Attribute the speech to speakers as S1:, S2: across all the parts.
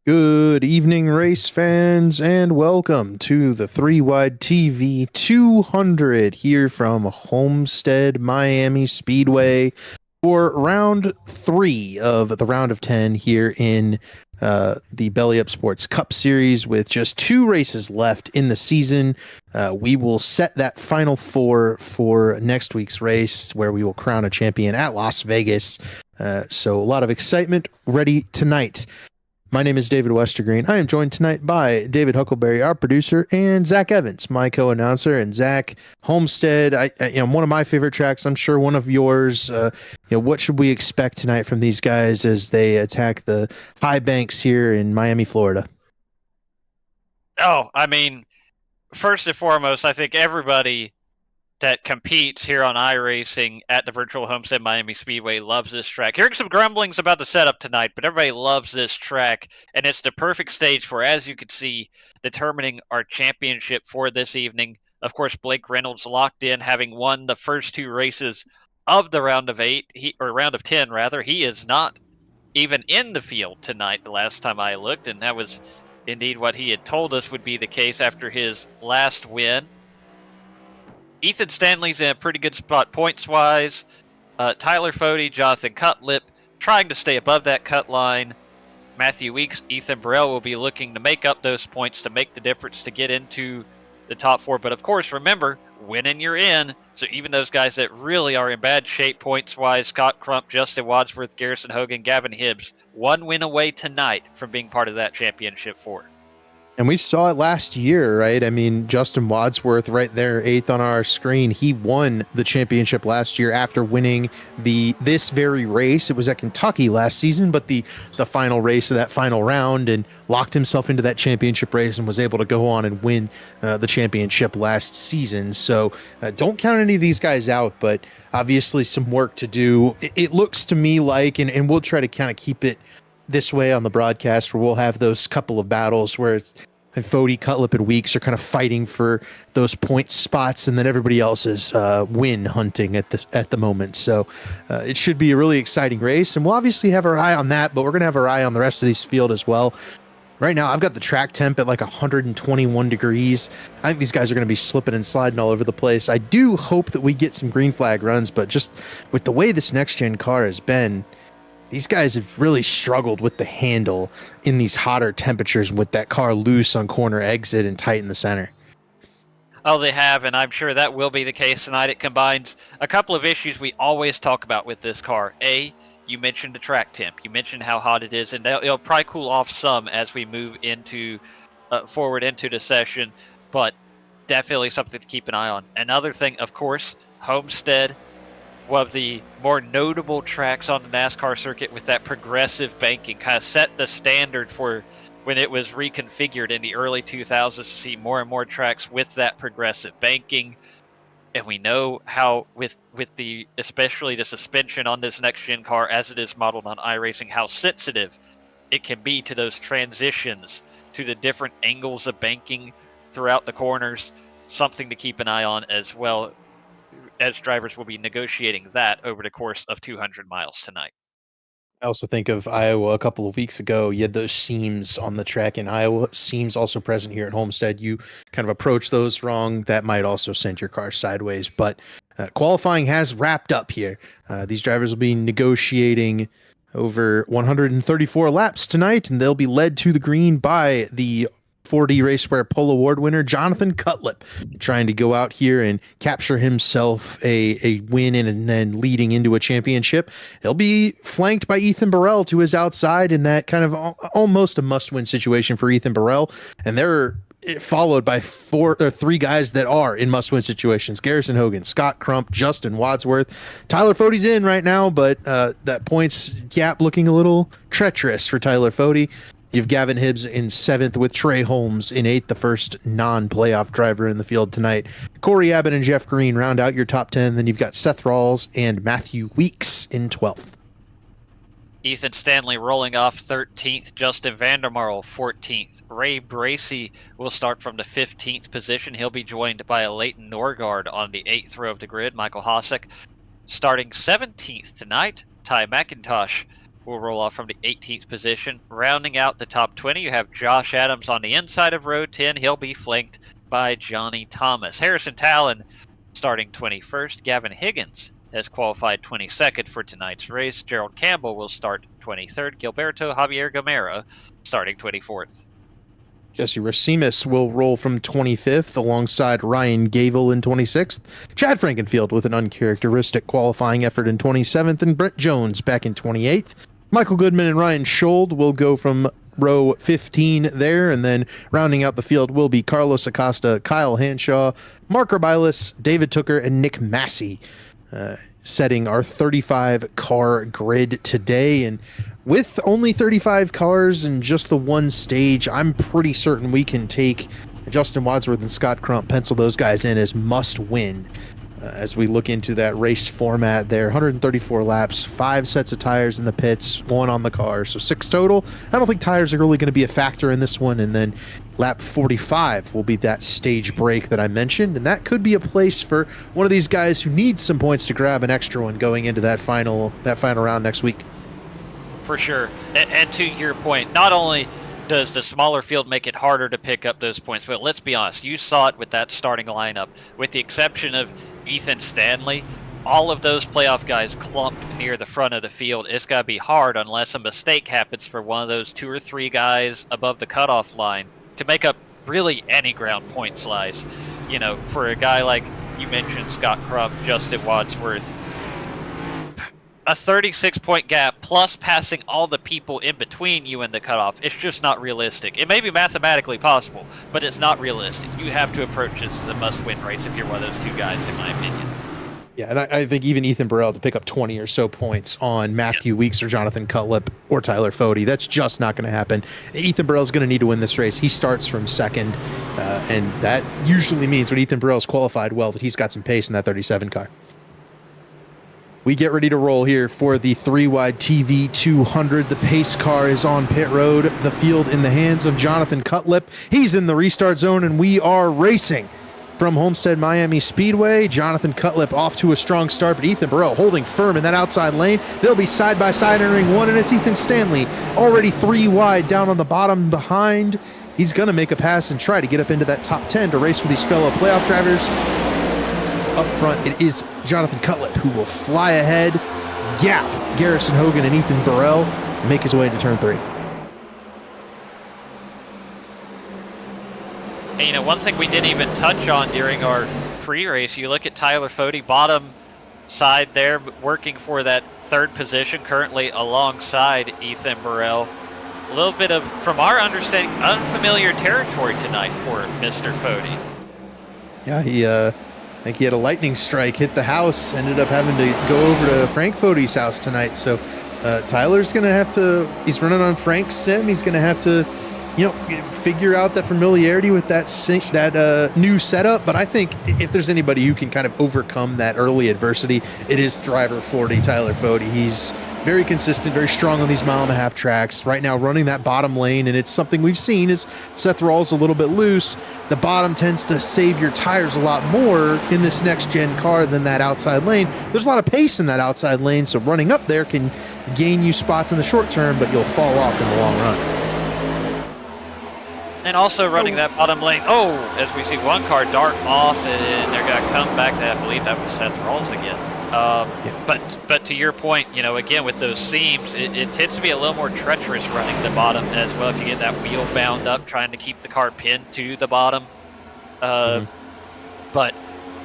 S1: Good evening, race fans, and welcome to the Three Wide TV 200 here from Homestead Miami Speedway for round three of the round of 10 here in the Belly Up Sports Cup Series with just two races left in the season. We will set that final four for next week's race where we will crown a champion at Las Vegas. So a lot of excitement ready tonight. My name is David Westergreen. I am joined tonight by David Huckleberry, our producer, and Zach Evans, my co-announcer. And Zach, Homestead, one of my favorite tracks. I'm sure one of yours. What should we expect tonight from these guys as they attack the high banks here in Miami, Florida?
S2: Oh, I mean, first and foremost, I think everybody that competes here on iRacing at the Virtual Homestead Miami Speedway loves this track. Hearing some grumblings about the setup tonight, but everybody loves this track, and it's the perfect stage for, as you can see, determining our championship for this evening. Of course, Blake Reynolds locked in, having won the first two races of the round of 10 rather. He is not even in the field tonight the last time I looked, and that was indeed what he had told us would be the case after his last win. Ethan Stanley's in a pretty good spot points-wise. Tyler Fode, Jonathan Cutlip trying to stay above that cut line. Matthew Weeks, Ethan Burrell will be looking to make up those points to make the difference to get into the top four. But of course, remember, winning you're in. So even those guys that really are in bad shape points-wise, Scott Crump, Justin Wadsworth, Garrison Hogan, Gavin Hibbs, one win away tonight from being part of that championship four.
S1: And we saw it last year, right? I mean, Justin Wadsworth right there, 8th on our screen. He won the championship last year after winning this very race. It was at Kentucky last season, but the final race of that final round, and locked himself into that championship race and was able to go on and win the championship last season. So don't count any of these guys out, but obviously some work to do. It looks to me like, and we'll try to kind of keep it this way on the broadcast, where we'll have those couple of battles where it's Fode, Cutlip, and Weeks are kind of fighting for those point spots, and then everybody else is win hunting at the moment. So it should be a really exciting race, and we'll obviously have our eye on that, but we're going to have our eye on the rest of this field as well. Right now, I've got the track temp at like 121 degrees. I think these guys are going to be slipping and sliding all over the place. I do hope that we get some green flag runs, but just with the way this next-gen car has been, these guys have really struggled with the handle in these hotter temperatures with that car loose on corner exit and tight in the center.
S2: Oh, they have, and I'm sure that will be the case tonight. It combines a couple of issues we always talk about with this car. A, you mentioned the track temp. You mentioned how hot it is, and it'll probably cool off some as we move into forward into the session, but definitely something to keep an eye on. Another thing, of course, Homestead, one of the more notable tracks on the NASCAR circuit with that progressive banking, kind of set the standard for when it was reconfigured in the early 2000s to see more and more tracks with that progressive banking. And we know how with the especially the suspension on this next gen car as it is modeled on iRacing, how sensitive it can be to those transitions, to the different angles of banking throughout the corners. Something to keep an eye on as well, as drivers will be negotiating that over the course of 200 miles tonight.
S1: I also think of Iowa a couple of weeks ago. You had those seams on the track in Iowa, seams also present here at Homestead. You kind of approach those wrong. That might also send your car sideways. But qualifying has wrapped up here. These drivers will be negotiating over 134 laps tonight, and they'll be led to the green by the 4D Raceware Pole Award winner Jonathan Cutlip, trying to go out here and capture himself a win and then leading into a championship. He'll be flanked by Ethan Burrell to his outside in that kind of almost a must-win situation for Ethan Burrell, and they're followed by three guys that are in must-win situations: Garrison Hogan, Scott Crump, Justin Wadsworth. Tyler Fode's in right now, but that points gap looking a little treacherous for Tyler Fode. You've Gavin Hibbs in 7th with Trey Holmes in 8th, the first non-playoff driver in the field tonight. Corey Abbott and Jeff Green round out your top 10. Then you've got Seth Rawls and Matthew Weeks in 12th.
S2: Ethan Stanley rolling off 13th. Justin Vandermarl 14th. Ray Bracey will start from the 15th position. He'll be joined by a Leighton Norgard on the 8th row of the grid. Michael Hosek starting 17th tonight. Ty McIntosh will roll off from the 18th position. Rounding out the top 20, you have Josh Adams on the inside of row 10. He'll be flanked by Johnny Thomas. Harrison Talon starting 21st. Gavin Higgins has qualified 22nd for tonight's race. Gerald Campbell will start 23rd. Gilberto Javier Gamera starting 24th.
S1: Jesse Racimus will roll from 25th alongside Ryan Gavel in 26th. Chad Frankenfield with an uncharacteristic qualifying effort in 27th, and Brett Jones back in 28th. Michael Goodman and Ryan Schold will go from row 15 there, and then rounding out the field will be Carlos Acosta, Kyle Hanshaw, Mark Urbilis, David Tooker, and Nick Massey, setting our 35-car grid today. And with only 35 cars and just the one stage, I'm pretty certain we can take Justin Wadsworth and Scott Crump, pencil those guys in as must-win as we look into that race format there. 134 laps, 5 sets of tires in the pits, 1 on the car, so 6 total. I don't think tires are really going to be a factor in this one, and then lap 45 will be that stage break that I mentioned, and that could be a place for one of these guys who needs some points to grab an extra one going into that final round next week.
S2: For sure. And to your point, not only does the smaller field make it harder to pick up those points, but let's be honest, you saw it with that starting lineup. With the exception of Ethan Stanley, all of those playoff guys clumped near the front of the field. It's got to be hard unless a mistake happens for one of those 2 or 3 guys above the cutoff line to make up really any ground point slice. You know, for a guy like you mentioned, Scott Crump, Justin Wadsworth, a 36-point gap plus passing all the people in between you and the cutoff, it's just not realistic. It may be mathematically possible, but it's not realistic. You have to approach this as a must-win race if you're one of those 2 guys, in my opinion.
S1: Yeah, and I think even Ethan Burrell to pick up 20 or so points on Matthew Weeks or Jonathan Cutlip or Tyler Fode, that's just not going to happen. Ethan Burrell's going to need to win this race. He starts from second, and that usually means when Ethan Burrell's qualified well that he's got some pace in that 37 car. We get ready to roll here for the 3-wide TV 200. The pace car is on pit road. The field in the hands of Jonathan Cutlip. He's in the restart zone, and we are racing. From Homestead Miami Speedway, Jonathan Cutlip off to a strong start, but Ethan Burrell holding firm in that outside lane. They'll be side by side entering one, and it's Ethan Stanley already 3 wide down on the bottom behind. He's going to make a pass and try to get up into that top 10 to race with these fellow playoff drivers. Up front, it is Jonathan Cutlip who will fly ahead, gap Garrison Hogan and Ethan Burrell, and make his way into turn 3.
S2: And, you know, one thing we didn't even touch on during our pre-race, you look at Tyler Fode, bottom side there, working for that 3rd position, currently alongside Ethan Burrell. A little bit of, from our understanding, unfamiliar territory tonight for Mr. Fode.
S1: Yeah, I think he had a lightning strike, hit the house, ended up having to go over to Frank Fode's house tonight. So Tyler's going to have to, he's running on Frank's sim. He's going to have to, figure out that familiarity with that new setup. But I think if there's anybody who can kind of overcome that early adversity, it is driver 40, Tyler Fode. He's very consistent, very strong on these 1.5-mile tracks. Right now running that bottom lane, and it's something we've seen is Seth Rawls a little bit loose. The bottom tends to save your tires a lot more in this next-gen car than that outside lane. There's a lot of pace in that outside lane, so running up there can gain you spots in the short term, but you'll fall off in the long run.
S2: And also running that bottom lane, as we see one car dart off, and they're going to come back to, I believe that was Seth Rawls again. But to your point, again, with those seams, it tends to be a little more treacherous running the bottom as well if you get that wheel bound up, trying to keep the car pinned to the bottom. But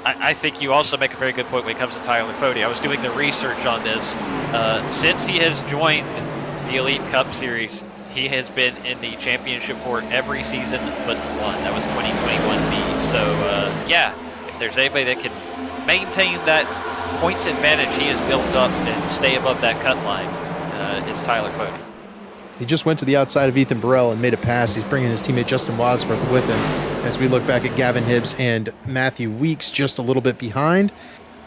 S2: I think you also make a very good point when it comes to Tyler Fode. I was doing the research on this. Since he has joined the Elite Cup Series, he has been in the championship for every season but one. That was 2021B. So, if there's anybody that can maintain that points advantage he has built up and stay above that cut line, it's Tyler Fode.
S1: He just went to the outside of Ethan Burrell and made a pass. He's bringing his teammate Justin Wadsworth with him as we look back at Gavin Hibbs and Matthew Weeks just a little bit behind.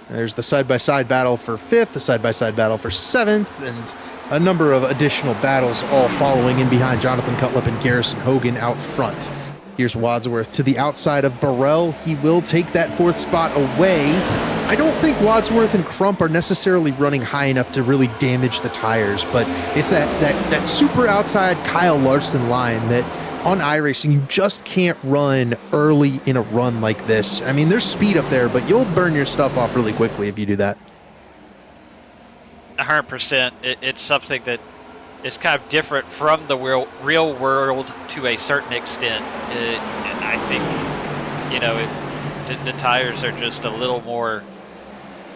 S1: There's the side-by-side battle for 5th, the side-by-side battle for 7th, and a number of additional battles all following in behind Jonathan Cutlip and Garrison Hogan out front. Here's Wadsworth to the outside of Burrell. He will take that 4th spot away I don't think Wadsworth and Crump are necessarily running high enough to really damage the tires, but it's that super outside Kyle Larson line that on iRacing you just can't run early in a run like this. I mean, there's speed up there, but you'll burn your stuff off really quickly if you do that.
S2: 100%. It's something that is kind of different from the real world to a certain extent. And I think, the tires are just a little more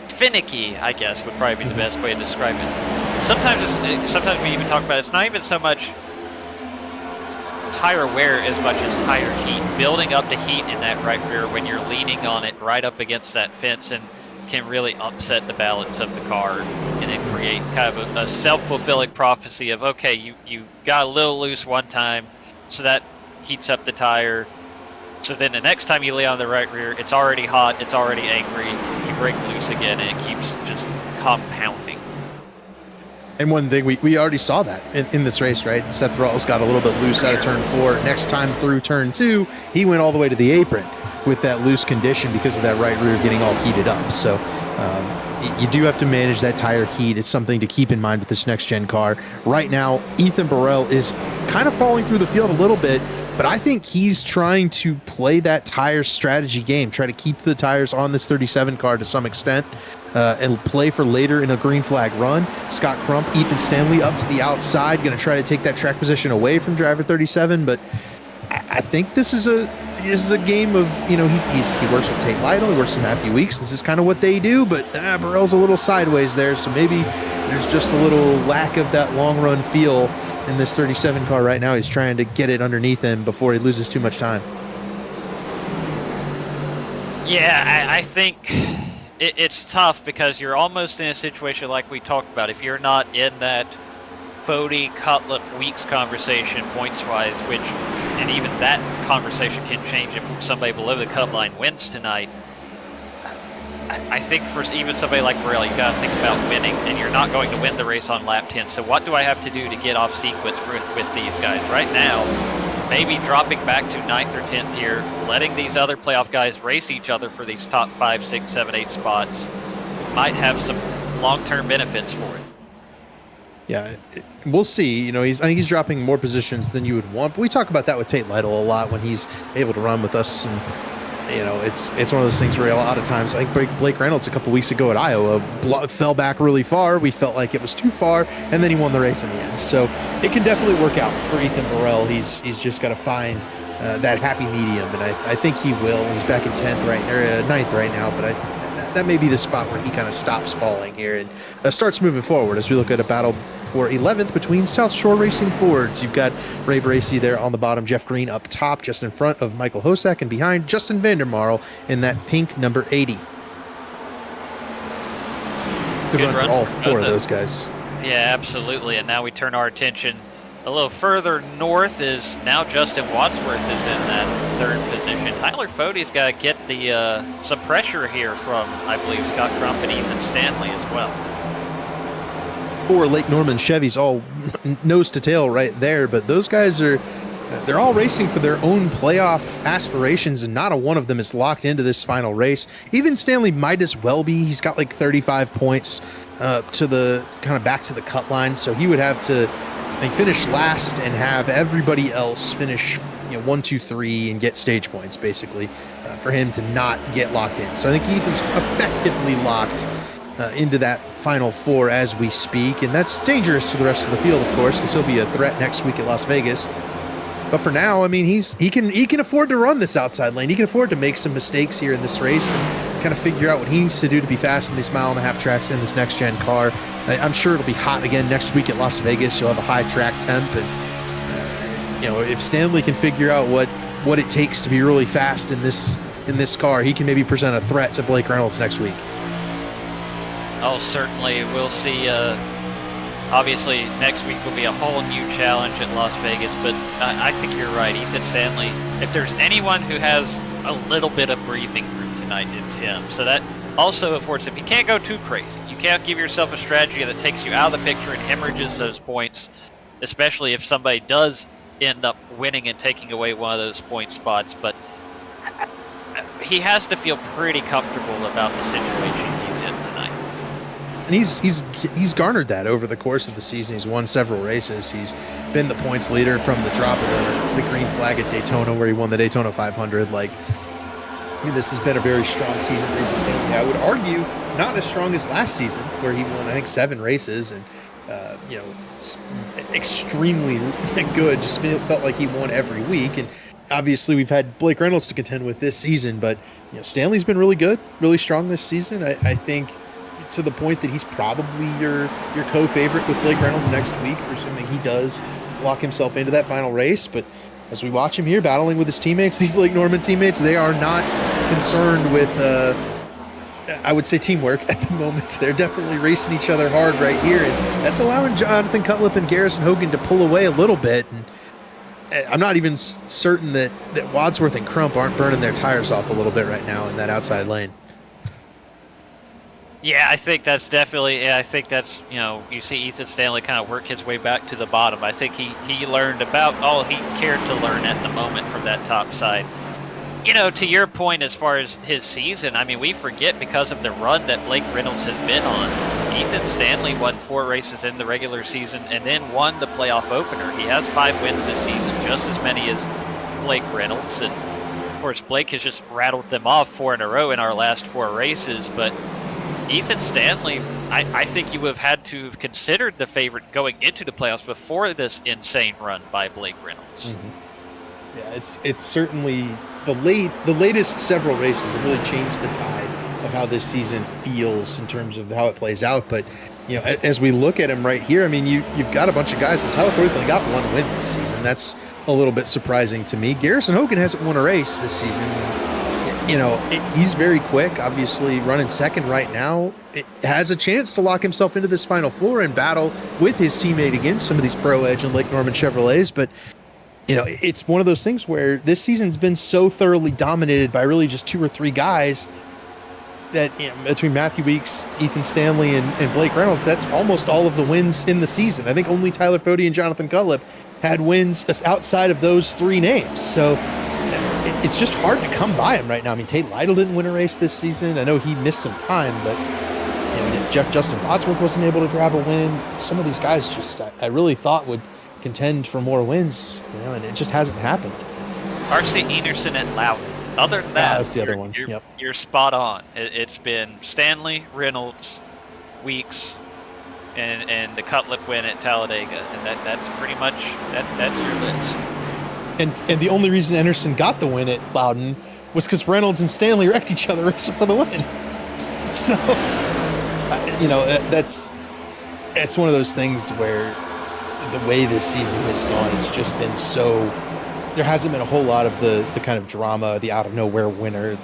S2: finicky, I guess, would probably be the best way to describe it. Sometimes we even talk about it's not even so much tire wear as much as tire heat, building up the heat in that right rear when you're leaning on it right up against that fence, and can really upset the balance of the car and then create kind of a self-fulfilling prophecy of, okay, you got a little loose one time, so that heats up the tire. So then the next time you lay on the right rear, it's already hot, it's already angry, you break loose again, and it keeps just compounding.
S1: And one thing, we already saw that in this race, right? Seth Rawls got a little bit loose out of turn 4. Next time through turn 2, he went all the way to the apron with that loose condition because of that right rear getting all heated up. So you do have to manage that tire heat. It's something to keep in mind with this next-gen car. Right now, Ethan Burrell is kind of falling through the field a little bit, but I think he's trying to play that tire strategy game, try to keep the tires on this 37 car to some extent, and play for later in a green flag run. Scott Crump, Ethan Stanley up to the outside, going to try to take that track position away from driver 37, but I think this is a game of, he works with Tate Lytle, he works with Matthew Weeks. This is kind of what they do, but Burrell's a little sideways there, so maybe there's just a little lack of that long run feel in this 37 car right now. He's trying to get it underneath him before he loses too much time.
S2: Yeah, I think it's tough because you're almost in a situation like we talked about. If you're not in that Fody, Cutlip, Weeks conversation points-wise, and even that conversation can change if somebody below the cut line wins tonight. I think for even somebody like Burrell, you got to think about winning, and you're not going to win the race on lap 10. So what do I have to do to get off sequence with these guys? Right now, maybe dropping back to 9th or 10th here, letting these other playoff guys race each other for these top 5, 6, 7, 8 spots might have some long-term benefits for it.
S1: Yeah, we'll see. I think he's dropping more positions than you would want. But we talk about that with Tate Lytle a lot when he's able to run with us. And, it's one of those things where a lot of times, I think Blake Reynolds a couple weeks ago at Iowa fell back really far. We felt like it was too far, and then he won the race in the end. So it can definitely work out for Ethan Burrell. He's just got to find that happy medium, and I think he will. He's back in 10th right, or 9th right now, but that may be the spot where he kind of stops falling here and starts moving forward as we look at a battle for 11th between South Shore Racing Fords. You've got Ray Bracey there on the bottom, Jeff Green up top, just in front of Michael Hosack, and behind Justin Vandermarl in that pink number 80. Good run for all 4 of those guys.
S2: Yeah, absolutely. And now we turn our attention a little further north. Is now Justin Wadsworth is in that 3rd position. Tyler Fode's got to get the some pressure here from, I believe, Scott Crump and Ethan Stanley as well.
S1: 4 Lake Norman Chevys all nose to tail right there, but those guys they're all racing for their own playoff aspirations, and not a one of them is locked into this final race. Ethan Stanley might as well be. He's got like 35 points to the kind of back to the cut line, so he would have to finish last and have everybody else finish 1, 2, 3 and get stage points basically for him to not get locked in. So I think Ethan's effectively locked into that final 4 as we speak, and that's dangerous to the rest of the field, of course, because he'll be a threat next week at Las Vegas. But for now, I mean, he can afford to run this outside lane. He can afford to make some mistakes here in this race and kind of figure out what he needs to do to be fast in these 1.5-mile tracks in this next gen car. I'm sure it'll be hot again next week at Las Vegas. You'll have a high track temp, and if Stanley can figure out what it takes to be really fast in this car, he can maybe present a threat to Blake Reynolds next week.
S2: Oh, certainly. We'll see. Obviously, next week will be a whole new challenge at Las Vegas, but I think you're right. Ethan Stanley, if there's anyone who has a little bit of breathing room tonight, it's him. So that also affords, if you can't go too crazy, you can't give yourself a strategy that takes you out of the picture and hemorrhages those points, especially if somebody does end up winning and taking away one of those point spots. But he has to feel pretty comfortable about the situation he's in tonight.
S1: And he's garnered that over the course of the season. He's won several races. He's been the points leader from the drop of the green flag at Daytona, where he won the Daytona 500. Like, I mean, this has been a very strong season for Ethan Stanley. I would argue not as strong as last season, where he won, I think, 7 races and, extremely good. Just felt like he won every week. And obviously, we've had Blake Reynolds to contend with this season, but Stanley's been really good, really strong this season. I think to the point that he's probably your co-favorite with Blake Reynolds next week, presuming he does lock himself into that final race. But as we watch him here battling with his teammates, these Lake Norman teammates, they are not concerned with, I would say, teamwork at the moment. They're definitely racing each other hard right here, and that's allowing Jonathan Cutlip and Garrison Hogan to pull away a little bit. And I'm not even certain that Wadsworth and Crump aren't burning their tires off a little bit right now in that outside lane.
S2: Yeah, I think that's definitely. I think that's, you see Ethan Stanley kind of work his way back to the bottom. I think he learned about all he cared to learn at the moment from that top side. To your point as far as his season, I mean, we forget because of the run that Blake Reynolds has been on. Ethan Stanley won 4 races in the regular season and then won the playoff opener. He has 5 wins this season, just as many as Blake Reynolds. And of course, Blake has just rattled them off 4 in a row in our last 4 races. But Ethan Stanley, I think you would have had to have considered the favorite going into the playoffs before this insane run by Blake Reynolds.
S1: Mm-hmm. Yeah, it's certainly the latest several races have really changed the tide of how this season feels in terms of how it plays out. But as we look at him right here, I mean, you've got a bunch of guys, and Tyler Cody's only got 1 win this season. That's a little bit surprising to me. Garrison Hogan hasn't won a race this season. He's very quick, obviously running second right now. It has a chance to lock himself into this Final Four and battle with his teammate against some of these Pro Edge and Lake Norman Chevrolets. But, it's one of those things where this season's been so thoroughly dominated by really just 2 or 3 guys that between Matthew Weeks, Ethan Stanley, and Blake Reynolds, that's almost all of the wins in the season. I think only Tyler Fody and Jonathan Cutlip had wins outside of those 3 names. So it's just hard to come by him right now. I mean, Tate Lytle didn't win a race this season. I know he missed some time, but Justin Wadsworth wasn't able to grab a win. Some of these guys just I really thought would contend for more wins, and it just hasn't happened.
S2: R.C. Enerson and Loudon. Other than that,
S1: that's the other one.
S2: You're spot on. It's been Stanley, Reynolds, Weeks, and the Cutlip win at Talladega, and that's pretty much that's your list.
S1: And the only reason Enerson got the win at Loudon was because Reynolds and Stanley wrecked each other for the win. So, it's one of those things where the way this season has gone, it's just been so. There hasn't been a whole lot of the kind of drama, the out of nowhere winner,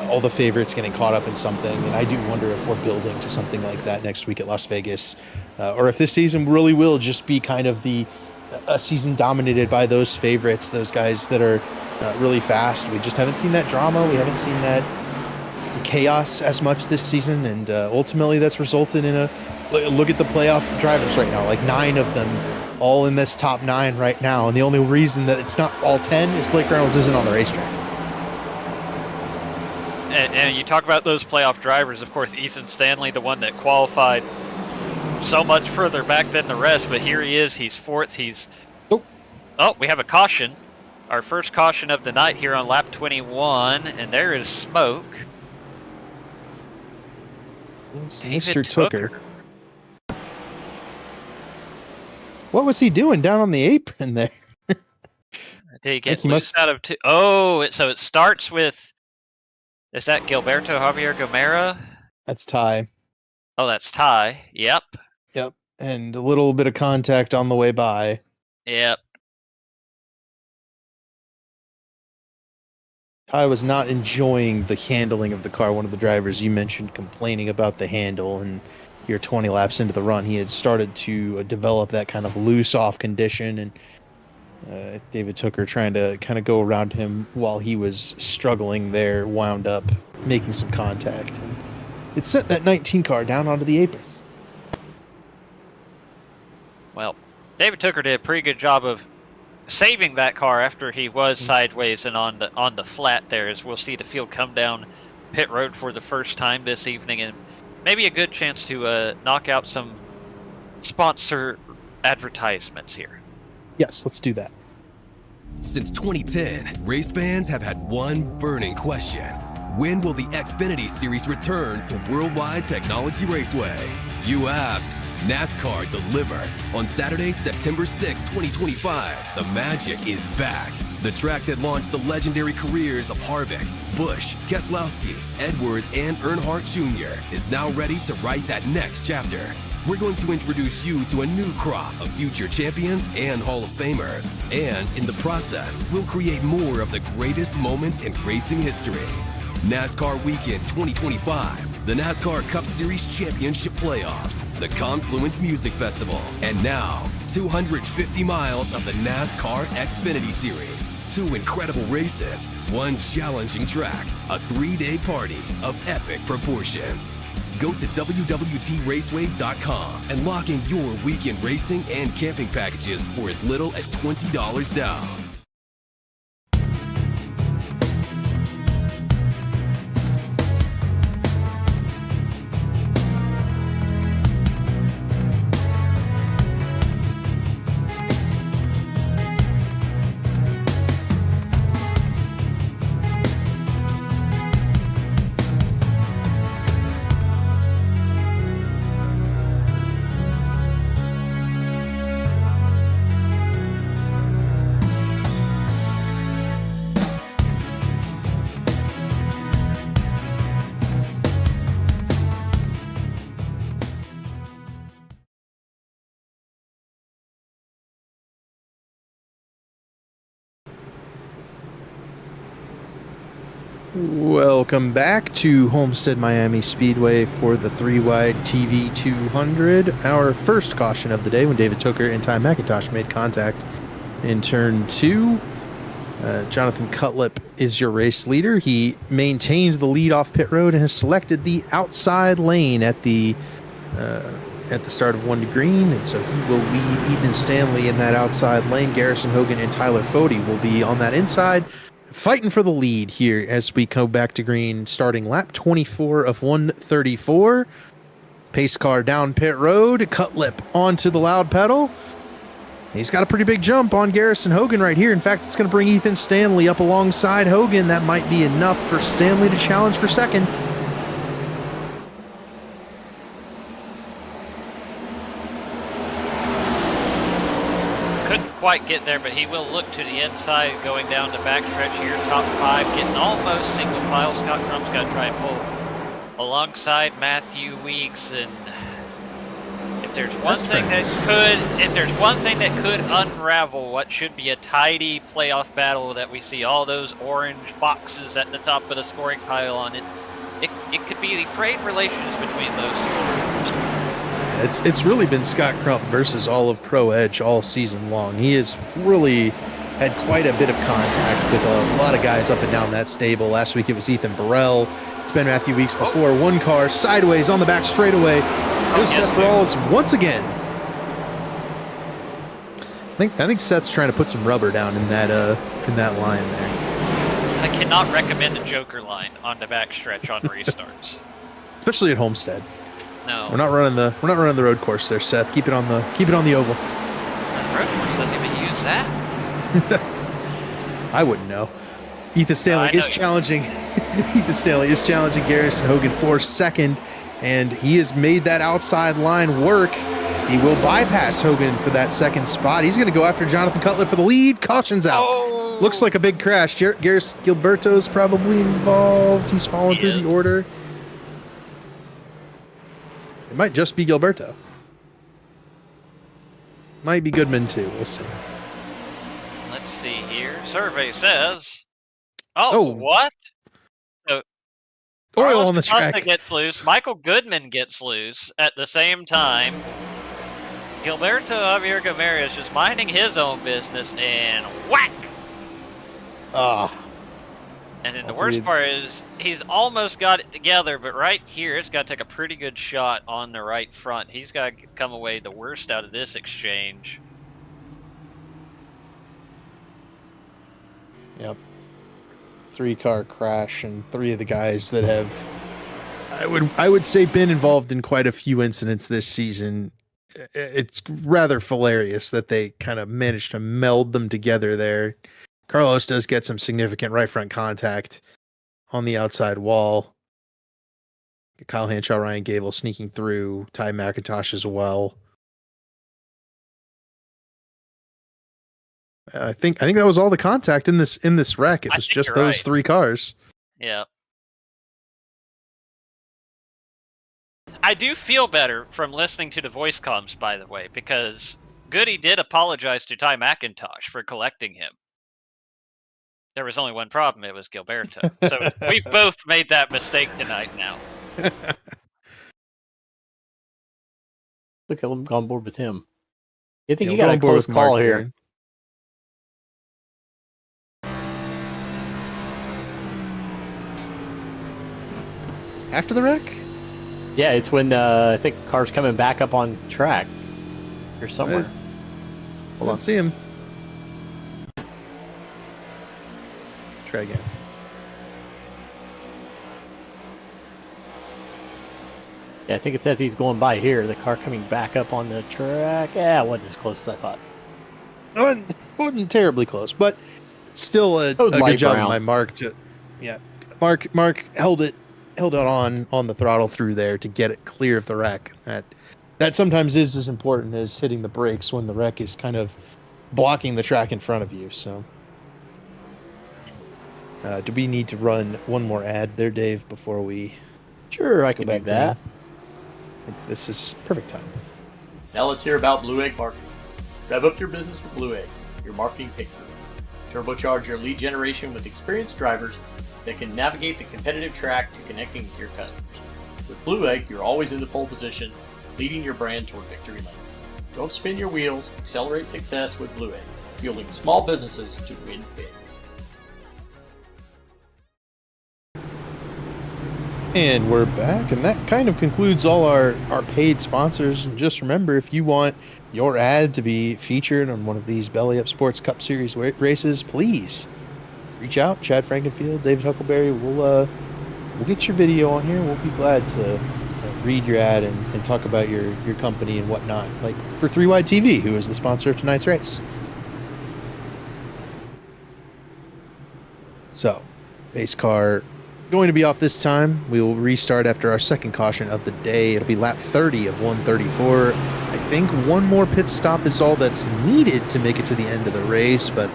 S1: all the favorites getting caught up in something. And I do wonder if we're building to something like that next week at Las Vegas, or if this season really will just be kind of a season dominated by those favorites, those guys that are really fast. We just haven't seen that drama. We haven't seen that chaos as much this season. And ultimately that's resulted in look at the playoff drivers right now, like 9 of them all in this top 9 right now. And the only reason that it's not all 10 is Blake Reynolds isn't on the racetrack.
S2: And you talk about those playoff drivers, of course, Ethan Stanley, the one that qualified so much further back than the rest, but here he is. He's 4th. Oh, we have a caution. Our first caution of the night here on lap 21, and there is smoke.
S1: Mr. Tooker. What was he doing down on the apron there?
S2: Did he get loose out of 2? Oh, so it starts with, is that Gilberto Javier Gomera?
S1: That's Ty.
S2: Oh, that's Ty. Yep.
S1: And a little bit of contact on the way by.
S2: Yep.
S1: Ty was not enjoying the handling of the car. One of the drivers you mentioned complaining about the handle, and here 20 laps into the run, he had started to develop that kind of loose off condition, and David Tooker trying to kind of go around him while he was struggling there, wound up making some contact, and it sent that 19 car down onto the apron.
S2: Well, David Tooker did a pretty good job of saving that car after he was sideways and on the flat there, as we'll see the field come down pit road for the first time this evening, and maybe a good chance to knock out some sponsor advertisements here.
S1: Yes, let's do that.
S3: Since 2010, race fans have had one burning question. When will the Xfinity Series return to Worldwide Technology Raceway? You asked, NASCAR delivered. On Saturday, September 6, 2025, the magic is back. The track that launched the legendary careers of Harvick, Busch, Keselowski, Edwards, and Earnhardt Jr. is now ready to write that next chapter. We're going to introduce you to a new crop of future champions and Hall of Famers. And in the process, we'll create more of the greatest moments in racing history. NASCAR Weekend 2025, the NASCAR Cup Series Championship Playoffs, the Confluence Music Festival, and now 250 miles of the NASCAR Xfinity Series. 2 incredible races, 1 challenging track, a 3-day party of epic proportions. Go to www.raceway.com and lock in your weekend racing and camping packages for as little as $20 down.
S1: Welcome back to Homestead Miami Speedway for the 3-wide TV 200. Our first caution of the day when David Tooker and Ty McIntosh made contact in turn 2. Jonathan Cutlip is your race leader. He maintained the lead off pit road and has selected the outside lane at the start of 1 to green, and so he will lead Ethan Stanley in that outside lane. Garrison Hogan and Tyler Fody will be on that inside, fighting for the lead here as we go back to green, starting lap 24 of 134. Pace car down pit road, Cutlip onto the loud pedal. He's got a pretty big jump on Garrison Hogan right here. In fact, it's going to bring Ethan Stanley up alongside Hogan. That might be enough for Stanley to challenge for second.
S2: Couldn't quite get there, but he will look to the inside going down the backstretch here. Top 5 getting almost single file. Scott Crumb's got to try and pull alongside Matthew Weeks, and if there's one thing that could unravel what should be a tidy playoff battle, that we see all those orange boxes at the top of the scoring pile on it, it could be the frayed relations between those two groups.
S1: It's really been Scott Crump versus all of Pro Edge all season long. He has really had quite a bit of contact with a lot of guys up and down that stable. Last week it was Ethan Burrell. It's been Matthew Weeks before. One car sideways on the back straightaway. Here's Seth Rawls once again. I think Seth's trying to put some rubber down in that line there.
S2: I cannot recommend a Joker line on the backstretch on restarts,
S1: especially at Homestead.
S2: No,
S1: we're not running the road course there, Seth. Keep it on the oval.
S2: The road course doesn't even use that.
S1: I wouldn't know. Ethan Stanley is challenging. Ethan Stanley is challenging Garrison Hogan for second, and he has made that outside line work. He will bypass Hogan for that second spot. He's going to go after Jonathan Cutlip for the lead. Caution's out.
S2: Oh.
S1: Looks like a big crash. Garris Gilberto's probably involved. He's fallen through the order. It might just be Gilberto. Might be Goodman too. We'll see.
S2: Let's see here. Survey says. Oh. What? So,
S1: oil on the track.
S2: Gets loose. Michael Goodman gets loose at the same time. Gilberto Javier Gamera is just minding his own business, and whack! And then the worst part is he's almost got it together, but right here it's got to take a pretty good shot on the right front. He's got to come away the worst out of this exchange.
S1: Yep. 3-car crash, and 3 of the guys that have, I would say, been involved in quite a few incidents this season. It's rather hilarious that they kind of managed to meld them together there. Carlos does get some significant right front contact on the outside wall. Kyle Hanshaw, Ryan Gable sneaking through, Ty McIntosh as well. I think that was all the contact in this wreck. It was just those 3 cars.
S2: Yeah. I do feel better from listening to the voice comms, by the way, because Goody did apologize to Ty McIntosh for collecting him. There was only one problem. It was Gilberto. So we've both made that mistake tonight now.
S4: Look, I'm on board with him. You think he got a close call here?
S1: After the wreck?
S4: Yeah, it's when I think the car's coming back up on track or somewhere.
S1: Hold on, see him. Try again.
S4: Yeah, I think it says he's going by here. The car coming back up on the track. Yeah, it wasn't as close as I thought.
S1: It wasn't terribly close, but still a good job by Mark to, Mark held it on the throttle through there to get it clear of the wreck. That sometimes is as important as hitting the brakes when the wreck is kind of blocking the track in front of you. So, do we need to run one more ad there, Dave, before we?
S4: Sure, I can do that.
S1: I think this is perfect time.
S4: Now let's hear about Blue Egg Marketing. Rev up your business with Blue Egg, your marketing pickthrough. Turbocharge your lead generation with experienced drivers that can navigate the competitive track to connecting with your customers. With Blue Egg, you're always in the pole position, leading your brand toward victory lane. Don't spin your wheels, accelerate success with Blue Egg, fueling small businesses to win big.
S1: And we're back, and that kind of concludes all our paid sponsors. And just remember, if you want your ad to be featured on one of these Belly Up Sports Cup Series races, please reach out. Chad Frankenfield, David Huckleberry, we'll get your video on here. We'll be glad to read your ad and talk about your company and whatnot. Like for 3 Wide TV, who is the sponsor of tonight's race. So, base car going to be off this time. We will restart after our second caution of the day. It'll be lap 30 of 134. I think one more pit stop is all that's needed to make it to the end of the race, but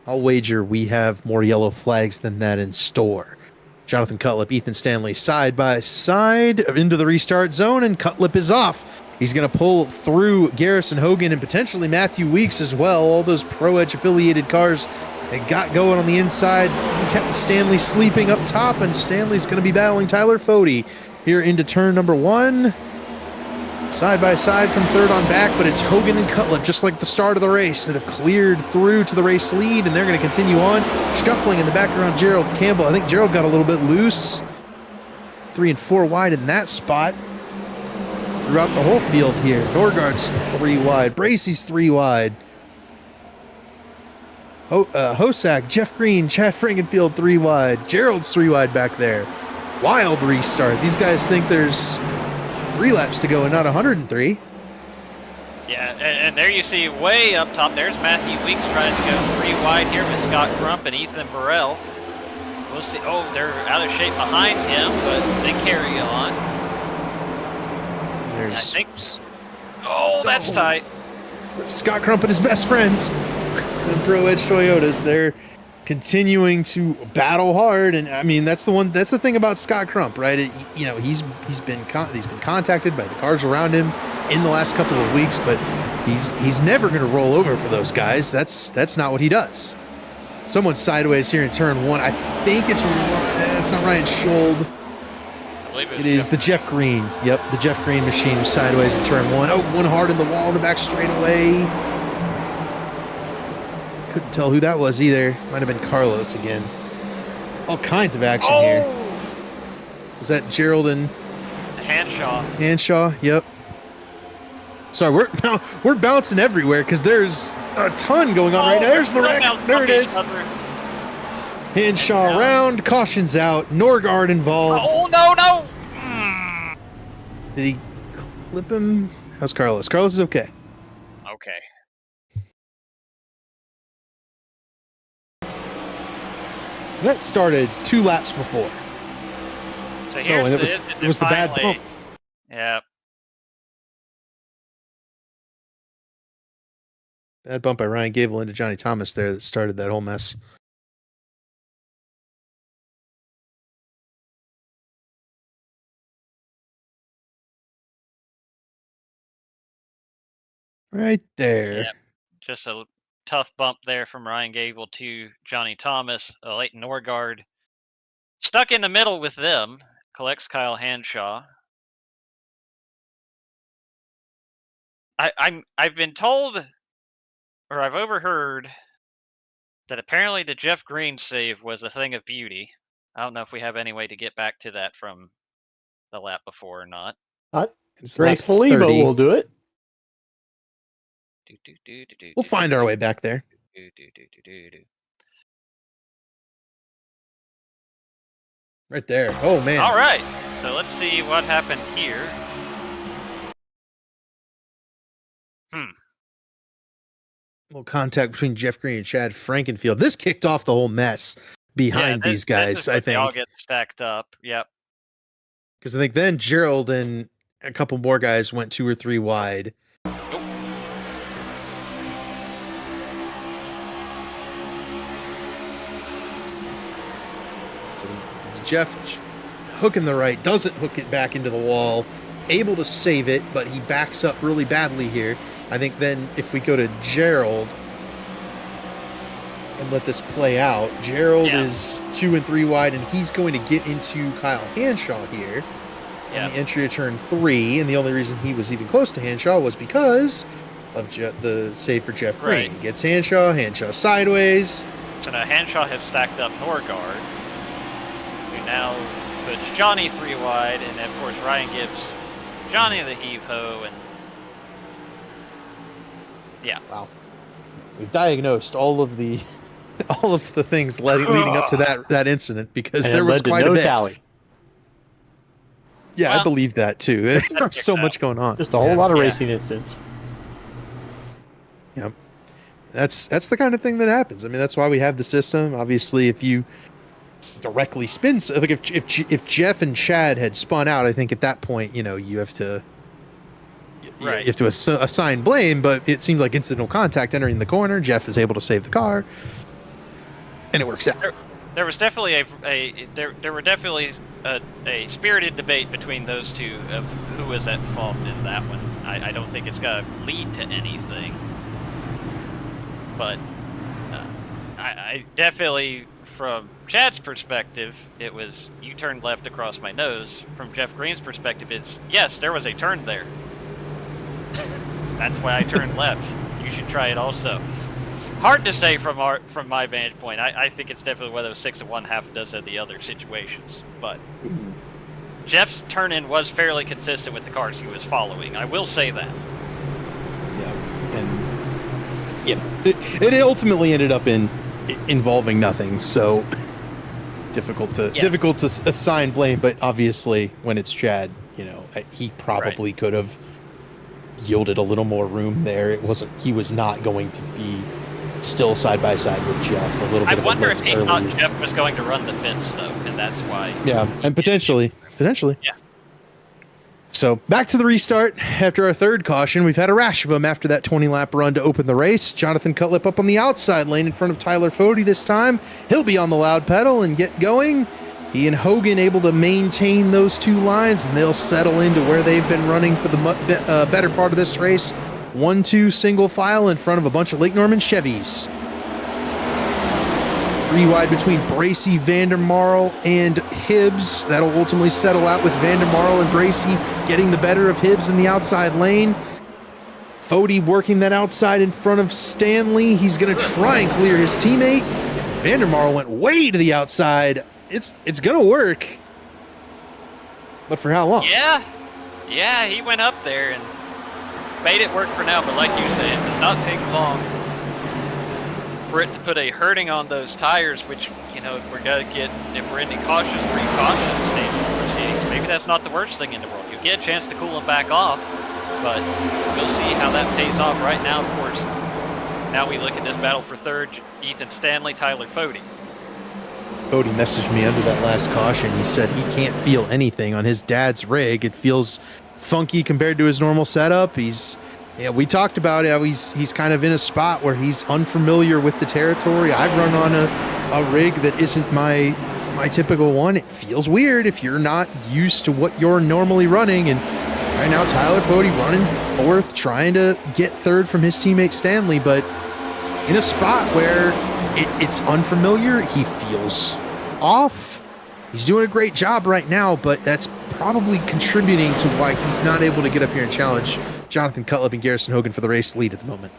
S1: I'll wager we have more yellow flags than that in store. Jonathan Cutlip, Ethan Stanley side by side into the restart zone, and Cutlip is off. He's going to pull through Garrison Hogan and potentially Matthew Weeks as well. All those Pro Edge affiliated cars that got going on the inside. He kept Stanley sleeping up top, and Stanley's going to be battling Tyler Fode here into turn number 1. Side by side from third on back, but it's Hogan and Cutlip, just like the start of the race, that have cleared through to the race lead, and they're going to continue on. Shuffling in the background, Gerald Campbell. I think Gerald got a little bit loose. 3 and 4 wide in that spot. Throughout the whole field here. Norgard's 3 wide. Bracey's 3 wide. Hosack, Jeff Green, Chad Frankenfield 3 wide. Gerald's 3 wide back there. Wild restart. These guys think there's 3 laps to go and not 103.
S2: Yeah, and there you see way up top, there's Matthew Weeks trying to go 3 wide here with Scott Crump and Ethan Burrell. We'll see. Oh, they're out of shape behind him, but they carry on.
S1: There's,
S2: I think. Oh, that's tight.
S1: Scott Crump and his best friends, the Pro Edge Toyotas. They're continuing to battle hard, and I mean that's the thing about Scott Crump, right? He's been contacted by the cars around him in the last couple of weeks, but he's never going to roll over for those guys. That's not what he does. Someone's sideways here in turn 1. I think it's not Ryan Schold.
S2: I believe
S1: it is the Jeff Green. Yep, the Jeff Green machine was sideways in turn 1. Oh, one hard in the wall in the back straightaway. Couldn't tell who that was either. Might have been Carlos again. All kinds of action here. Was that Gerald and Hanshaw? Yep. Sorry, we're bouncing everywhere because there's a ton going on right now. There's the wreck. There it is. Hanshaw around, caution's out, Norgard involved.
S2: Oh, no!
S1: Did he clip him? How's Carlos? Carlos is okay.
S2: Okay.
S1: That started 2 laps before.
S2: So here's
S1: and it was the bad bump.
S2: Yeah.
S1: Bad bump by Ryan Gable into Johnny Thomas there that started that whole mess. Right there.
S2: Yep. Just a tough bump there from Ryan Gable to Johnny Thomas. Leighton Norgard stuck in the middle with them. Collects Kyle Hanshaw. I've been told, or I've overheard, that apparently the Jeff Green save was a thing of beauty. I don't know if we have any way to get back to that from the lap before or not.
S4: Gracefully, but we'll do it.
S1: We'll find our way back there. Right there. Oh, man.
S2: All right. So let's see what happened here.
S1: Little contact between Jeff Green and Chad Frankenfield. This kicked off the whole mess behind these guys, I think.
S2: They all get stacked up. Yep.
S1: Because I think then Gerald and a couple more guys went 2 or 3 wide. So Jeff hooking the right, doesn't hook it back into the wall, able to save it, but he backs up really badly here. I think then if we go to Gerald and let this play out, Gerald is 2 and 3 wide, and he's going to get into Kyle Hanshaw here on the entry of turn 3. And the only reason he was even close to Hanshaw was because of the save for Jeff Green. He gets Hanshaw sideways.
S2: So now Hanshaw has stacked up Norgard, who now puts Johnny 3 wide, and of course Ryan gives Johnny the heave-ho, and
S1: wow. We've diagnosed all of the things leading up to that incident, because there was quite a bit. Tally. Yeah, well, I believe that too. There's so much going on.
S4: Just a whole lot of racing incidents.
S1: Yeah. That's the kind of thing that happens. I mean, that's why we have the system. Obviously, if you directly spin, like if Jeff and Chad had spun out, I think at that point, you have to you have to assign blame. But it seemed like incidental contact entering the corner. Jeff is able to save the car, and it works out.
S2: There was definitely there were definitely a spirited debate between those two of who was at fault in that one. I don't think it's gonna lead to anything, but I definitely, from Chad's perspective, it was you turned left across my nose. From Jeff Green's perspective, it's yes, there was a turn there. That's why I turned left. You should try it also. Hard to say from my vantage point. I think it's definitely one of those 6 of one, half a dozen of the other situations. But Jeff's turn-in was fairly consistent with the cars he was following. I will say that.
S1: Yeah, and it ultimately ended up involving nothing. So difficult to assign blame. But obviously, when it's Chad, he probably could have yielded a little more room there. He was not going to be still side by side with Jeff. A little bit.
S2: I wonder if he thought Jeff was going to run the fence, though, and that's why.
S1: Yeah, and potentially. Yeah. So back to the restart. After our third caution, we've had a rash of them after that 20-lap run to open the race. Jonathan Cutlip up on the outside lane in front of Tyler Fody this time. He'll be on the loud pedal and get going. He and Hogan able to maintain those 2 lines, and they'll settle into where they've been running for the better part of this race. 1-2 single file in front of a bunch of Lake Norman Chevys. 3 wide between Bracy, Vandermarl, and Hibbs. That'll ultimately settle out with Vandermarl and Bracy getting the better of Hibbs in the outside lane. Fody working that outside in front of Stanley. He's going to try and clear his teammate. Vandermarl went way to the outside. It's going to work. But for how long?
S2: Yeah, he went up there and made it work for now. But like you said, it does not take long for it to put a hurting on those tires, which, you know, if we're in the cautious precaution stage of proceedings, maybe that's not the worst thing in the world. You get a chance to cool them back off, but we'll see how that pays off. Right now, of course, now we look at this battle for third, Ethan Stanley, Tyler Fode.
S1: Cody messaged me under that last caution. He said he can't feel anything on his dad's rig. It feels funky compared to his normal setup. We talked about how he's kind of in a spot where he's unfamiliar with the territory. I've run on a rig that isn't my typical one. It feels weird if you're not used to what you're normally running. And right now, Tyler Fode running fourth, trying to get third from his teammate Stanley, but in a spot where it's unfamiliar. He feels off. He's doing a great job right now, but that's probably contributing to why he's not able to get up here and challenge Jonathan Cutlip and Garrison Hogan for the race lead at the moment.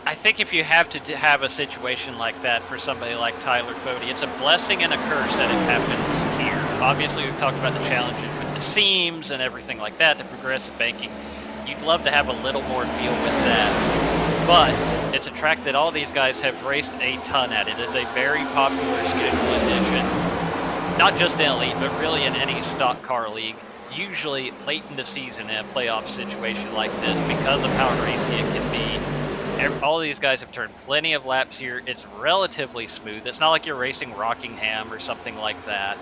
S2: I think if you have to have a situation like that for somebody like Tyler Fode, it's a blessing and a curse that it happens here. Obviously, we've talked about the challenges with the seams and everything like that, the progressive banking. You'd love to have a little more feel with that. But it's a track that all these guys have raced a ton at. It is a very popular schedule edition, not just in Elite, but really in any stock car league. Usually late in the season in a playoff situation like this, because of how racy it can be. All these guys have turned plenty of laps here. It's relatively smooth. It's not like you're racing Rockingham or something like that.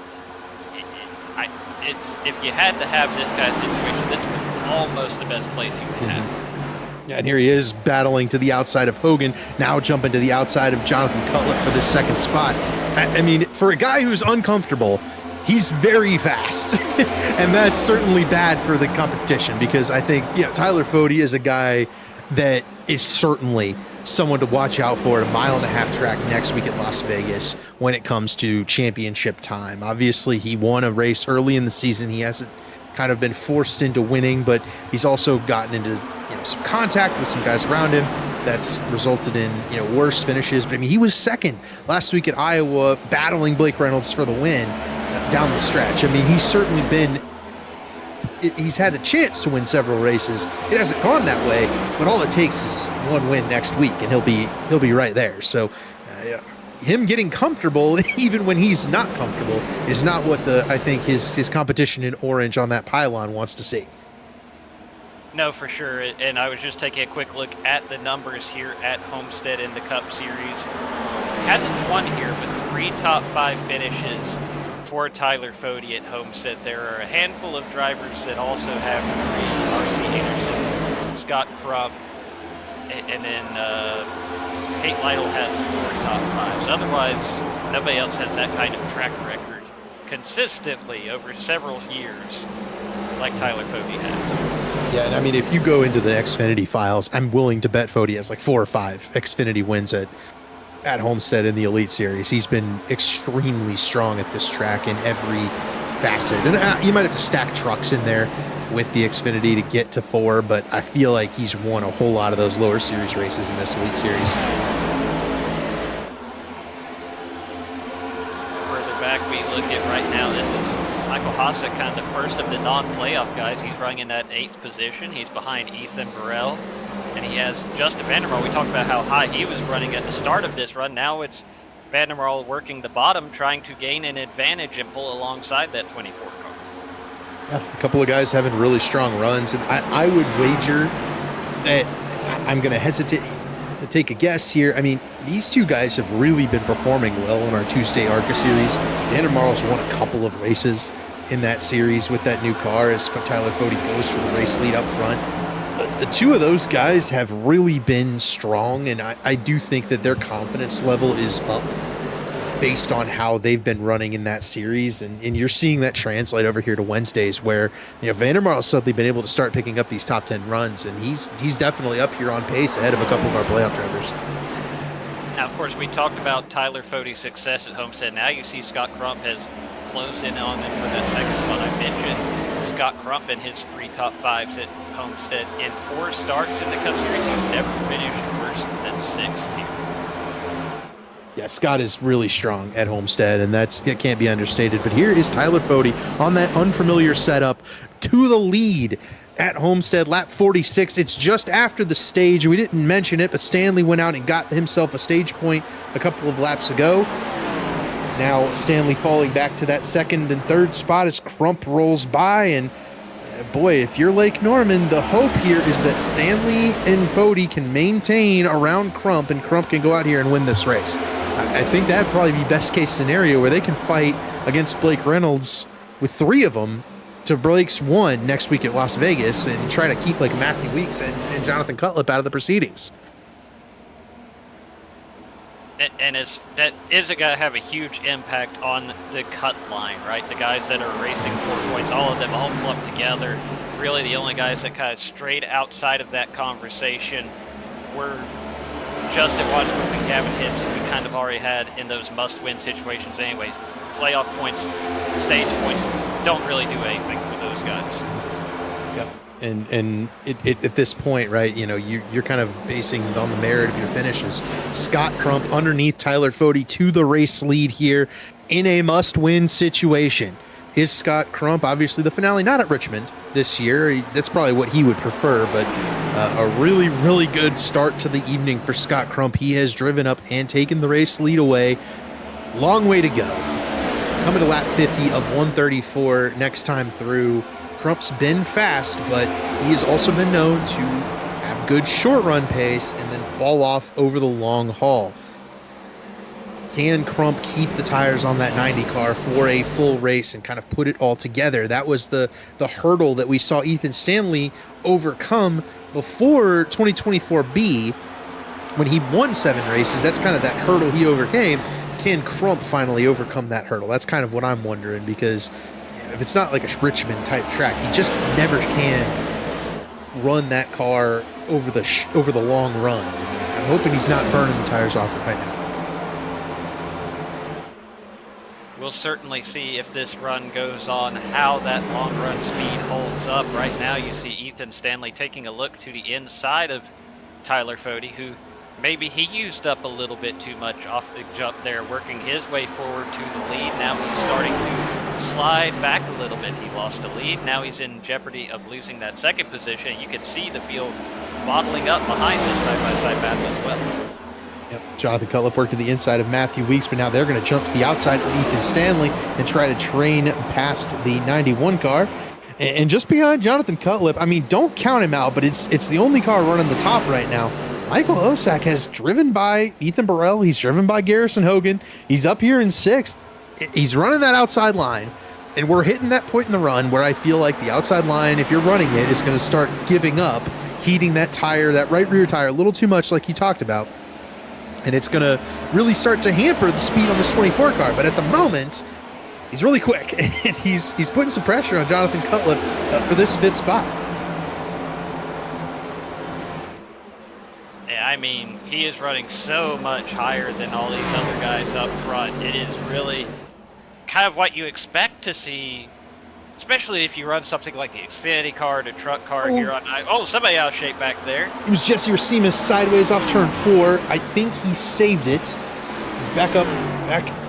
S2: If you had to have this kind of situation, this was almost the best place you could have.
S1: Yeah, and here he is battling to the outside of Hogan, now jumping to the outside of Jonathan Cutlip for this second spot. I mean, for a guy who's uncomfortable, he's very fast. And that's certainly bad for the competition, because I think, Tyler Fode is a guy that is certainly someone to watch out for at a 1.5-mile track next week at Las Vegas when it comes to championship time. Obviously, he won a race early in the season. He hasn't kind of been forced into winning, but he's also gotten into some contact with some guys around him that's resulted in worse finishes. But I mean, he was second last week at Iowa, battling Blake Reynolds for the win down the stretch. I mean, he's certainly he's had a chance to win several races. It hasn't gone that way, but all it takes is one win next week and he'll be right there. So him getting comfortable even when he's not comfortable is not what I think his competition in orange on that pylon wants to see.
S2: No, for sure. And I was just taking a quick look at the numbers here at Homestead in the Cup Series. Hasn't won here, with 3 top 5 finishes for Tyler Fode at Homestead. There are a handful of drivers that also have 3: R.C. Anderson, Scott Crump, and then Tate Lytle has 4 top 5s. Otherwise, nobody else has that kind of track record consistently over several years like Tyler Fode has.
S1: Yeah, and I mean, if you go into the Xfinity files, I'm willing to bet Fode has like 4 or 5 Xfinity wins at Homestead in the Elite Series. He's been extremely strong at this track in every facet. And you might have to stack trucks in there with the Xfinity to get to 4, but I feel like he's won a whole lot of those lower series races in this Elite Series.
S2: Further back we look at right now, this is Michael Hasek, kind of the first of the non-playoff guys. He's running in that 8th position. He's behind Ethan Burrell, and he has Justin Vandermarl. We talked about how high he was running at the start of this run. Now it's Vandermarl working the bottom, trying to gain an advantage and pull alongside that 24 car.
S1: Yeah, a couple of guys having really strong runs, and I would wager that I'm going to hesitate to take a guess here. I mean, these two guys have really been performing well in our Tuesday ARCA series. Vandermarl's won a couple of races in that series with that new car as Tyler Fode goes for the race lead up front. The two of those guys have really been strong, and I do think that their confidence level is up based on how they've been running in that series, and you're seeing that translate over here to Wednesdays, where Vandermarl's suddenly been able to start picking up these top 10 runs, and he's definitely up here on pace ahead of a couple of our playoff drivers.
S2: Now, of course, we talked about Tyler Fode's success at Homestead. Now you see Scott Crump has closed in on him for that second spot I mentioned. Scott Crump and his 3 top 5s at Homestead in 4 starts in the Cup Series. He's never finished worse than 6th here.
S1: Yeah, Scott is really strong at Homestead, and that can't be understated. But here is Tyler Fode on that unfamiliar setup to the lead. at Homestead, lap 46. It's just after the stage. We didn't mention it, but Stanley went out and got himself a stage point a couple of laps ago. Now Stanley falling back to that second and third spot as Crump rolls by. And boy, if you're Lake Norman, the hope here is that Stanley and Fody can maintain around Crump, and Crump can go out here and win this race. I think that'd probably be best case scenario, where they can fight against Blake Reynolds with 3 of them to Blake's 1 next week at Las Vegas, and try to keep like Matthew Weeks and Jonathan Cutlip out of the proceedings.
S2: And that is going to have a huge impact on the cut line, right? The guys that are racing 4 points, all of them all clumped together. Really the only guys that kind of strayed outside of that conversation were Justin Wadsworth and Gavin Hibbs, who we kind of already had in those must-win situations anyways. Playoff points, stage points, don't really do anything for those guys.
S1: Yep. And at this point, right, you know, you're kind of basing on the merit of your finishes. Scott Crump underneath Tyler Fody to the race lead here in a must-win situation. Is Scott Crump, obviously the finale not at Richmond this year, that's probably what he would prefer, but a really, really good start to the evening for Scott Crump. He has driven up and taken the race lead away. Long way to go. Coming to lap 50 of 134 next time through. Crump's been fast, but he has also been known to have good short run pace and then fall off over the long haul. Can Crump keep the tires on that 90 car for a full race and kind of put it all together? That was the hurdle that we saw Ethan Stanley overcome before 2024B when he won 7 races. That's kind of that hurdle he overcame. Can Crump finally overcome that hurdle? That's kind of what I'm wondering, because if it's not like a Richmond type track, he just never can run that car over the long run. I'm hoping he's not burning the tires off right now.
S2: We'll certainly see if this run goes on, how that long run speed holds up. Right now you see Ethan Stanley taking a look to the inside of Tyler Fody, who maybe he used up a little bit too much off the jump there, working his way forward to the lead. Now he's starting to slide back a little bit. He lost the lead. Now he's in jeopardy of losing that second position. You can see the field bottling up behind this side-by-side battle as well.
S1: Yep. Jonathan Cutlip worked to the inside of Matthew Weeks, but now they're going to jump to the outside of Ethan Stanley and try to train past the 91 car. And just behind Jonathan Cutlip, I mean, don't count him out, but it's the only car running the top right now. Michael Osak has driven by Ethan Burrell. He's driven by Garrison Hogan. He's up here in 6th. He's running that outside line, and we're hitting that point in the run where I feel like the outside line, if you're running it, is going to start giving up, heating that tire, that right rear tire, a little too much like you talked about. And it's going to really start to hamper the speed on this 24 car. But at the moment, he's really quick, and he's putting some pressure on Jonathan Cutlip for this 5th spot.
S2: Yeah, I mean, he is running so much higher than all these other guys up front. It is really kind of what you expect to see, especially if you run something like the Xfinity car, the truck car here on. Oh, somebody out of shape back there.
S1: It was Jesse Racimus sideways off turn 4. I think he saved it. He's back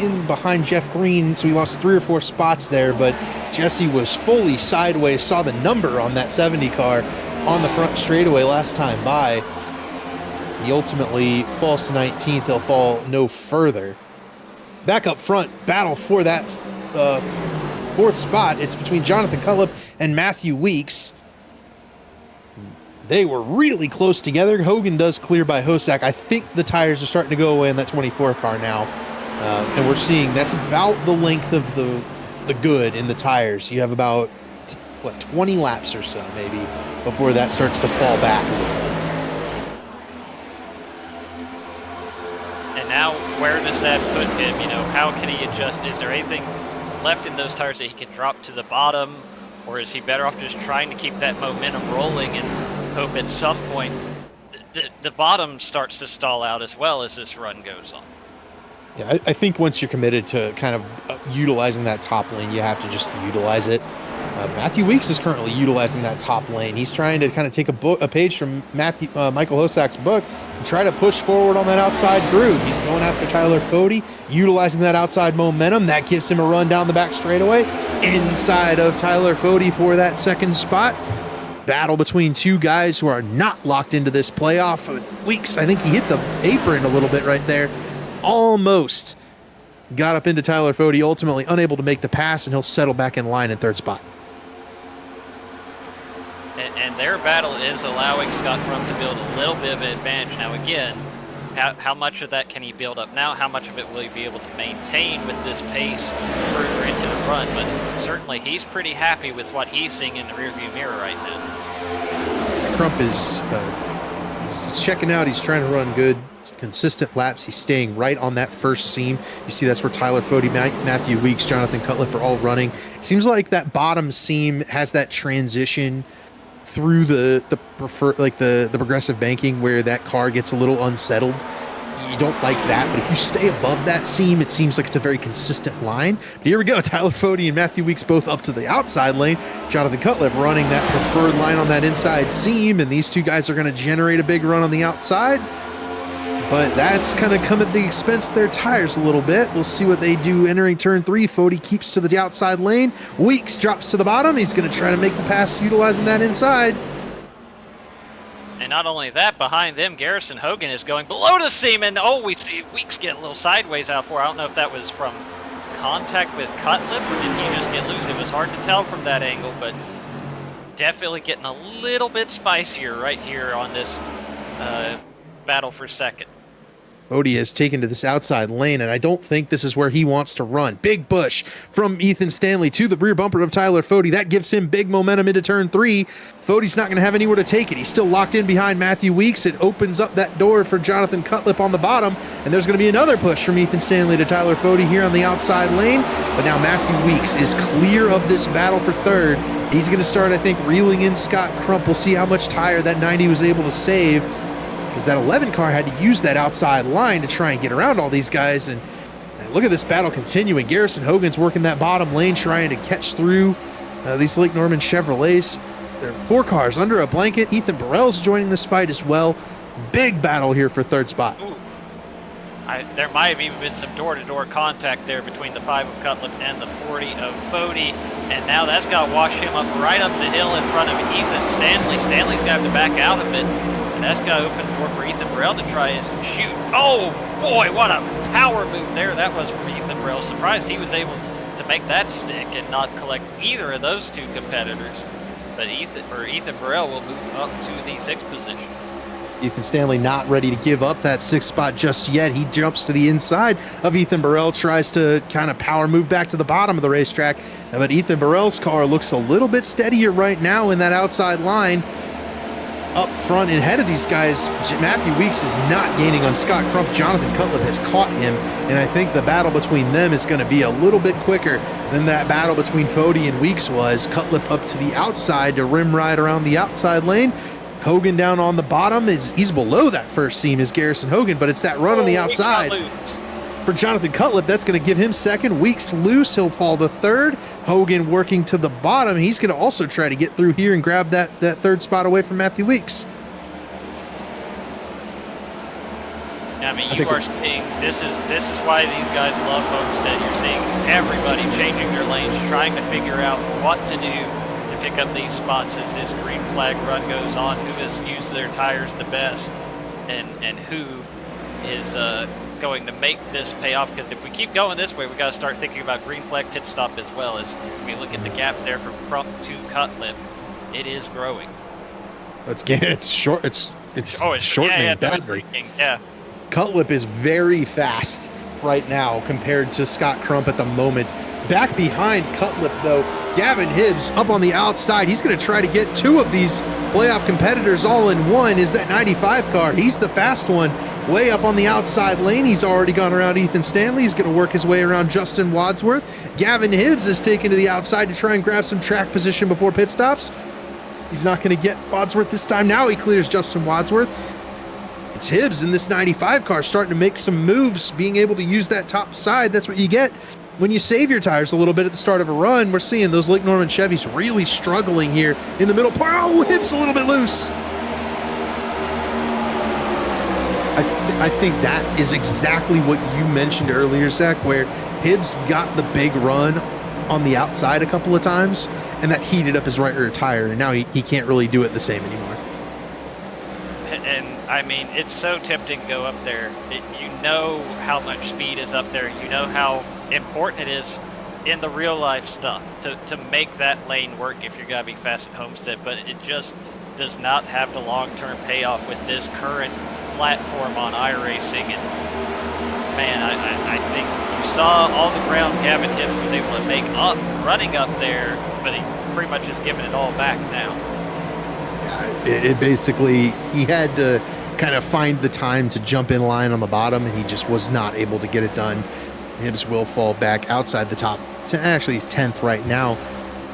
S1: in behind Jeff Green, so he lost 3 or 4 spots there, but Jesse was fully sideways, saw the number on that 70 car on the front straightaway last time by. He ultimately falls to 19th. He'll fall no further. Back up front, battle for that 4th spot. It's between Jonathan Cutlip and Matthew Weeks. They were really close together. Hogan does clear by Hosak. I think the tires are starting to go away in that 24 car now. And we're seeing that's about the length of the good in the tires. You have about, 20 laps or so maybe before that starts to fall back a little bit.
S2: And now, where does that put him? You know, how can he adjust? Is there anything left in those tires that he can drop to the bottom? Or is he better off just trying to keep that momentum rolling and hope at some point the bottom starts to stall out as well as this run goes on?
S1: Yeah, I think once you're committed to kind of utilizing that top lane, you have to just utilize it. Matthew Weeks is currently utilizing that top lane. He's trying to kind of take a page from Michael Hosak's book and try to push forward on that outside groove. He's going after Tyler Fody, utilizing that outside momentum. That gives him a run down the back straightaway inside of Tyler Fody for that 2nd spot. battle between two guys who are not locked into this playoff. Weeks, I think he hit the apron a little bit right there. Almost got up into Tyler Fode, ultimately unable to make the pass, and he'll settle back in line in third spot.
S2: And their battle is allowing Scott Crump to build a little bit of an advantage. Now, again, how much of that can he build up now? How much of it will he be able to maintain with this pace further into the run? But certainly he's pretty happy with what he's seeing in the rearview mirror right now.
S1: Crump is he's checking out. He's trying to run good, consistent laps. He's staying right on that first seam. You see that's where Tyler Fode, Matthew Weeks, Jonathan Cutlip are all running. Seems like that bottom seam has that transition through the progressive banking where that car gets a little unsettled. You don't like that, but if you stay above that seam, it seems like it's a very consistent line. But here we go, Tyler Fode and Matthew Weeks both up to the outside lane. Jonathan Cutlip running that preferred line on that inside seam, and these two guys are going to generate a big run on the outside. But that's kind of come at the expense of their tires a little bit. We'll see what they do entering turn 3. Fode keeps to the outside lane. Weeks drops to the bottom. He's going to try to make the pass utilizing that inside.
S2: And not only that, behind them, Garrison Hogan is going below the seam. And we see Weeks get a little sideways out for. I don't know if that was from contact with Cutlip or did he just get loose. It was hard to tell from that angle, but definitely getting a little bit spicier right here on this battle for second.
S1: Fode has taken to this outside lane, and I don't think this is where he wants to run. Big push from Ethan Stanley to the rear bumper of Tyler Fode. That gives him big momentum into turn 3. Fode's not going to have anywhere to take it. He's still locked in behind Matthew Weeks. It opens up that door for Jonathan Cutlip on the bottom, and there's going to be another push from Ethan Stanley to Tyler Fode here on the outside lane. But now Matthew Weeks is clear of this battle for third. He's going to start, I think, reeling in Scott Crump. We'll see how much tire that 90 was able to save, because that 11 car had to use that outside line to try and get around all these guys. And look at this battle continuing. Garrison Hogan's working that bottom lane, trying to catch through these Lake Norman Chevrolets. There are 4 cars under a blanket. Ethan Burrell's joining this fight as well. Big battle here for third spot.
S2: Ooh. There might have even been some door-to-door contact there between the 5 of Cutlip and the 40 of Fode. And now that's got to wash him up right up the hill in front of Ethan Stanley. Stanley's got to back out of it. And that's got to open the door for Ethan Burrell to try and shoot. Oh, boy, what a power move there that was from Ethan Burrell. Surprised he was able to make that stick and not collect either of those two competitors. But Ethan Burrell will move up to the 6th position.
S1: Ethan Stanley not ready to give up that 6th spot just yet. He jumps to the inside of Ethan Burrell, tries to kind of power move back to the bottom of the racetrack. But Ethan Burrell's car looks a little bit steadier right now in that outside line. Up front and ahead of these guys, Matthew Weeks is not gaining on Scott Crump. Jonathan Cutlip has caught him, and I think the battle between them is going to be a little bit quicker than that battle between Fode and Weeks was. Cutlip up to the outside to rim ride around the outside lane. Hogan down on the bottom. He's below that first seam is Garrison Hogan, but it's that run on the outside for Jonathan Cutlip. That's going to give him second. Weeks loose. He'll fall to third. Hogan working to the bottom. He's going to also try to get through here and grab that third spot away from Matthew Weeks.
S2: I mean, you are seeing this is why these guys love Homestead. You're seeing everybody changing their lanes, trying to figure out what to do to pick up these spots as this green flag run goes on. Who has used their tires the best, and who is going to make this pay off? Because if we keep going this way, we got to start thinking about green flag pit stop as well. As we look at the gap there from Crump to Cutlip, it is growing.
S1: It's short. It's shortening badly.
S2: Yeah.
S1: Cutlip is very fast right now compared to Scott Crump at the moment. Back behind Cutlip, though, Gavin Hibbs up on the outside. He's going to try to get 2 of these playoff competitors all in one. Is that 95 car? He's the fast one. Way up on the outside lane. He's already gone around Ethan Stanley. He's going to work his way around Justin Wadsworth. Gavin Hibbs is taken to the outside to try and grab some track position before pit stops. He's not going to get Wadsworth this time. Now he clears Justin Wadsworth. It's Hibbs in this 95 car starting to make some moves, being able to use that top side. That's what you get when you save your tires a little bit at the start of a run. We're seeing those Lake Norman Chevys really struggling here in the middle part. Oh, Hibbs a little bit loose. I think that is exactly what you mentioned earlier, Zach, where Hibbs got the big run on the outside a couple of times, and that heated up his right rear tire, and now he can't really do it the same anymore.
S2: And I mean, it's so tempting to go up there. You know how much speed is up there. You know how important it is in the real life stuff to make that lane work if you're going to be fast at Homestead, but it just does not have the long-term payoff with this current platform on iRacing. And man, I think you saw all the ground Gavin Hibbs was able to make up running up there, but he pretty much has given it all back now.
S1: It basically, he had to kind of find the time to jump in line on the bottom, and he just was not able to get it done. Hibbs will fall back outside the top. Actually, he's 10th right now,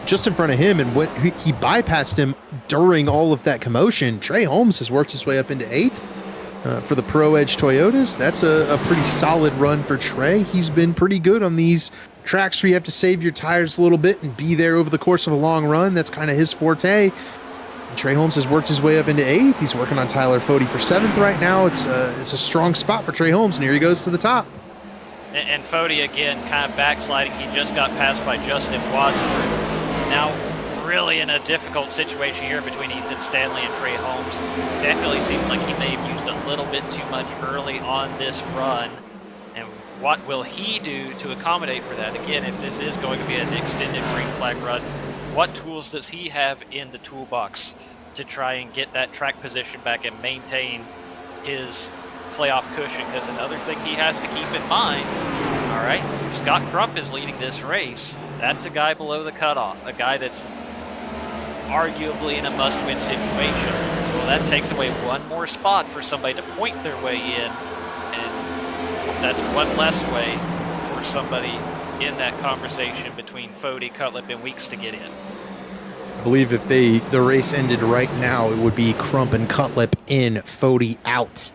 S1: just in front of him, and what he bypassed him during all of that commotion. Trey Holmes has worked his way up into 8th for the Pro Edge Toyotas. That's a pretty solid run for Trey. He's been pretty good on these tracks where you have to save your tires a little bit and be there over the course of a long run. That's kind of his forte. Trey Holmes has worked his way up into 8th. He's working on Tyler Fode for 7th right now. It's a strong spot for Trey Holmes, and here he goes to the top.
S2: And Fode, again, kind of backsliding. He just got passed by Justin Wadsworth. Now, really in a difficult situation here between Ethan Stanley and Trey Holmes. Definitely seems like he may have used a little bit too much early on this run. And what will he do to accommodate for that? Again, if this is going to be an extended green flag run, what tools does he have in the toolbox to try and get that track position back and maintain his playoff cushion? Because another thing he has to keep in mind, all right, if Scott Crump is leading this race, that's a guy below the cutoff, a guy that's arguably in a must-win situation. Well, that takes away one more spot for somebody to point their way in, and that's one less way for somebody in that conversation between Fode, Cutlip, and Weeks to get in.
S1: I believe if the race ended right now, it would be Crump and Cutlip in, Fode out,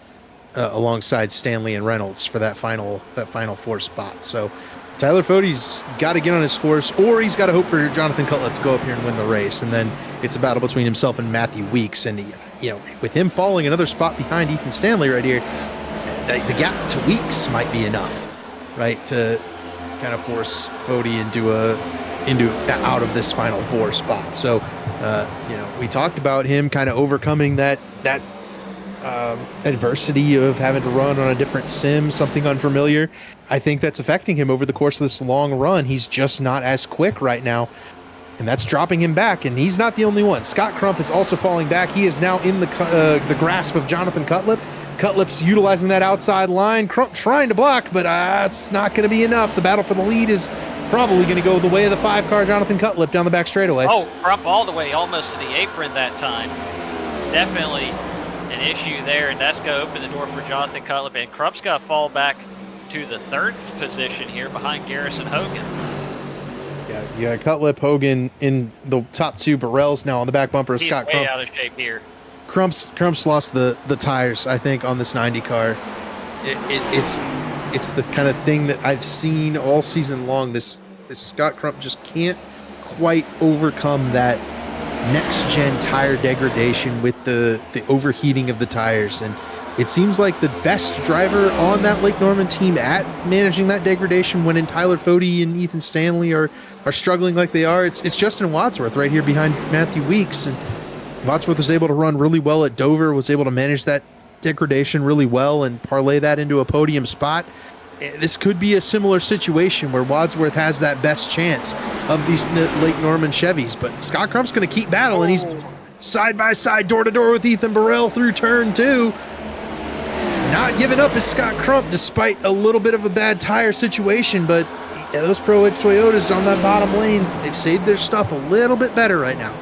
S1: alongside Stanley and Reynolds for that final 4 spot. So Tyler Fode's got to get on his horse, or he's got to hope for Jonathan Cutlip to go up here and win the race, and then it's a battle between himself and Matthew Weeks. And with him falling another spot behind Ethan Stanley right here, the gap to Weeks might be enough, right, to kind of force Fode into out of this final 4 spot. So we talked about him kind of overcoming that adversity of having to run on a different sim, something unfamiliar. I think that's affecting him over the course of this long run. He's just not as quick right now, and that's dropping him back. And he's not the only one. Scott Crump is also falling back. He is now in the grasp of Jonathan Cutlip. Cutlip's utilizing that outside line. Crump trying to block, but it's not going to be enough. The battle for the lead is probably going to go the way of the 5-car Jonathan Cutlip down the back straightaway.
S2: Oh, Crump all the way almost to the apron that time. Definitely an issue there, and that's going to open the door for Jonathan Cutlip. And Crump's got to fall back to the 3rd position here behind Garrison Hogan.
S1: Yeah, Cutlip, Hogan in the top 2. Burrell's now on the back bumper of Scott Crump.
S2: He's way out of shape here.
S1: Crump's lost the tires, I think, on this 90 car. It's the kind of thing that I've seen all season long. This Scott Crump just can't quite overcome that next-gen tire degradation with the overheating of the tires. And it seems like the best driver on that Lake Norman team at managing that degradation when Tyler Fode and Ethan Stanley are struggling like they are, it's Justin Wadsworth right here behind Matthew Weeks. And Wadsworth was able to run really well at Dover, was able to manage that degradation really well and parlay that into a podium spot. This could be a similar situation where Wadsworth has that best chance of these Lake Norman Chevys, but Scott Crump's going to keep battling. He's side by side, door to door with Ethan Burrell through turn 2. Not giving up is Scott Crump despite a little bit of a bad tire situation, but those Pro Edge Toyotas on that bottom lane, they've saved their stuff a little bit better right now.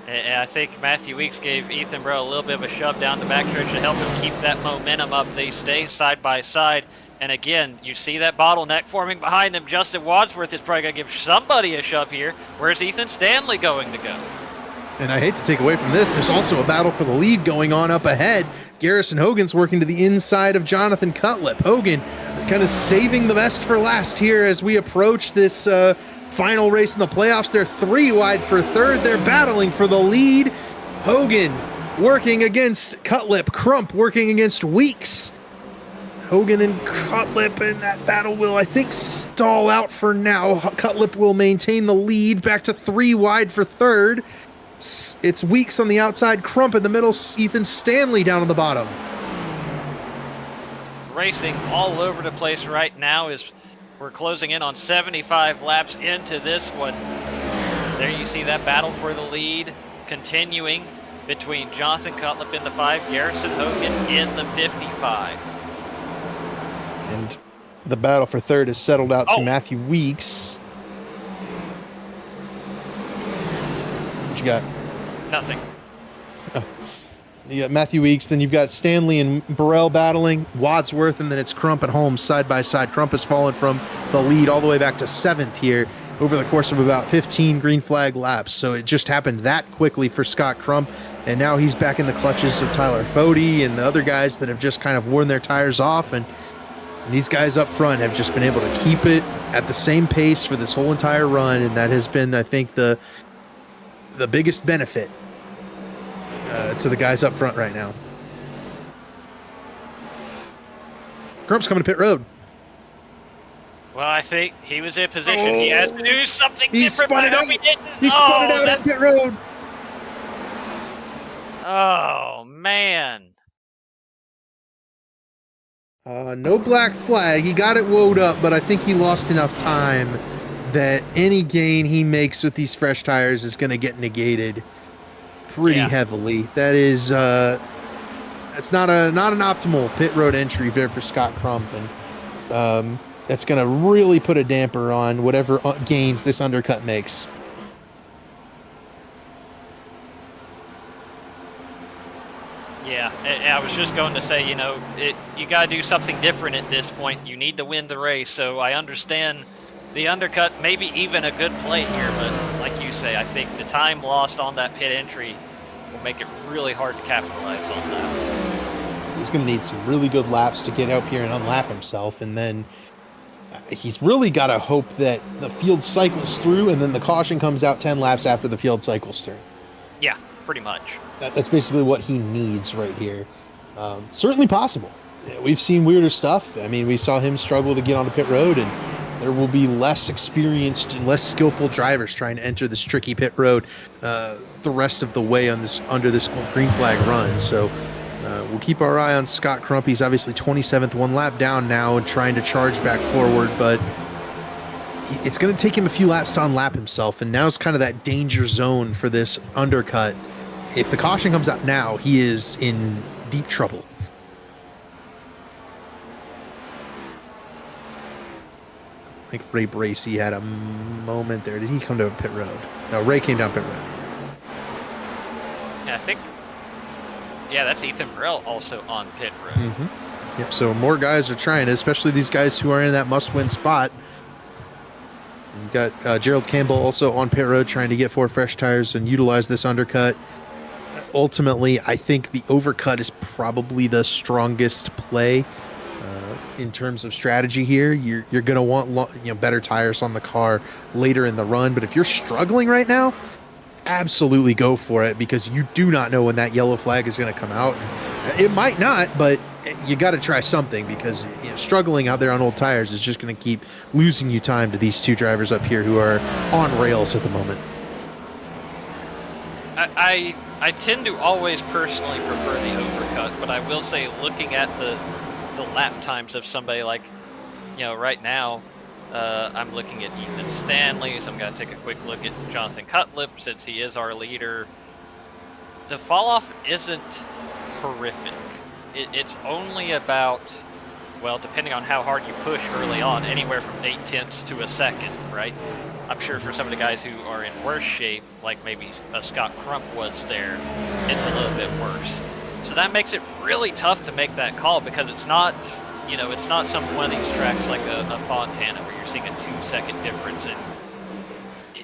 S2: And I think Matthew Weeks gave Ethan Burrell a little bit of a shove down the backstretch to help him keep that momentum up. They stay side by side. And again, you see that bottleneck forming behind them. Justin Wadsworth is probably going to give somebody a shove here. Where's Ethan Stanley going to go?
S1: And I hate to take away from this, there's also a battle for the lead going on up ahead. Garrison Hogan's working to the inside of Jonathan Cutlip. Hogan kind of saving the best for last here as we approach this final race in the playoffs. They're 3 wide for 3rd. They're battling for the lead. Hogan working against Cutlip. Crump working against Weeks. Hogan and Cutlip, and that battle will, I think, stall out for now. Cutlip will maintain the lead, back to 3 wide for third. It's Weeks on the outside, Crump in the middle, Ethan Stanley down on the bottom.
S2: Racing all over the place right now as we're closing in on 75 laps into this one. There you see that battle for the lead continuing between Jonathan Cutlip in the 5, Garrison Hogan in the 55.
S1: And the battle for third has settled out to
S2: Oh.
S1: Matthew Weeks. What you got?
S2: Nothing.
S1: You got Matthew Weeks, then you've got Stanley and Burrell battling, Wadsworth, and then it's Crump and Holmes side by side. Crump has fallen from the lead all the way back to 7th here over the course of about 15 green flag laps. So it just happened that quickly for Scott Crump, and now he's back in the clutches of Tyler Fode and the other guys that have just kind of worn their tires off, and these guys up front have just been able to keep it at the same pace for this whole entire run, and that has been, I think, the biggest benefit to the guys up front right now. Crump's coming to pit road.
S2: Well, I think he was in position. He has to do something
S1: He
S2: different.
S1: spun it
S2: I
S1: out.
S2: hope he didn't.
S1: He spun it out
S2: that's-
S1: at pit road.
S2: Oh, man.
S1: No black flag. He got it woed up, but I think he lost enough time that any gain he makes with these fresh tires is going to get negated pretty heavily. That is, that's not an optimal pit road entry there for Scott Crump, and that's going to really put a damper on whatever gains this undercut makes.
S2: Yeah, I was just going to say, you know, you got to do something different at this point. You need to win the race, so I understand the undercut, maybe even a good play here, but like you say, I think the time lost on that pit entry will make it really hard to capitalize on that.
S1: He's going to need some really good laps to get up here and unlap himself, and then he's really got to hope that the field cycles through and then the caution comes out 10 laps after the field cycles through.
S2: Yeah, pretty much.
S1: That's basically what he needs right here. Certainly possible. We've seen weirder stuff. I mean, we saw him struggle to get onto pit road, and there will be less experienced and less skillful drivers trying to enter this tricky pit road the rest of the way on this under this green flag run. So we'll keep our eye on Scott Crump. He's obviously 27th, 1 lap down now and trying to charge back forward, but it's going to take him a few laps to unlap himself, and now it's kind of that danger zone for this undercut. If the caution comes out now, he is in deep trouble. I think Ray Bracey had a moment there. Did he come to a pit road? No, Ray came down pit road.
S2: Yeah, I think, that's Ethan Burrell also on pit road.
S1: Mm-hmm. Yep, so more guys are trying it, especially these guys who are in that must-win spot. You've got Gerald Campbell also on pit road trying to get 4 fresh tires and utilize this undercut. Ultimately, I think the overcut is probably the strongest play in terms of strategy here. You're going to want better tires on the car later in the run, but if you're struggling right now, absolutely go for it, because you do not know when that yellow flag is going to come out. It might not, but you got to try something, because struggling out there on old tires is just going to keep losing you time to these 2 drivers up here who are on rails at the moment.
S2: I tend to always personally prefer the overcut, but I will say, looking at the lap times of somebody like, right now, I'm looking at Ethan Stanley, so I'm going to take a quick look at Jonathan Cutlip since he is our leader. The fall off isn't horrific. It's only about, well, depending on how hard you push early on, anywhere from 0.8 to a second, right? I'm sure for some of the guys who are in worse shape, like maybe Scott Crump was there, it's a little bit worse. So that makes it really tough to make that call, because it's not, it's not some one of these tracks like a Fontana where you're seeing a 2-second difference, and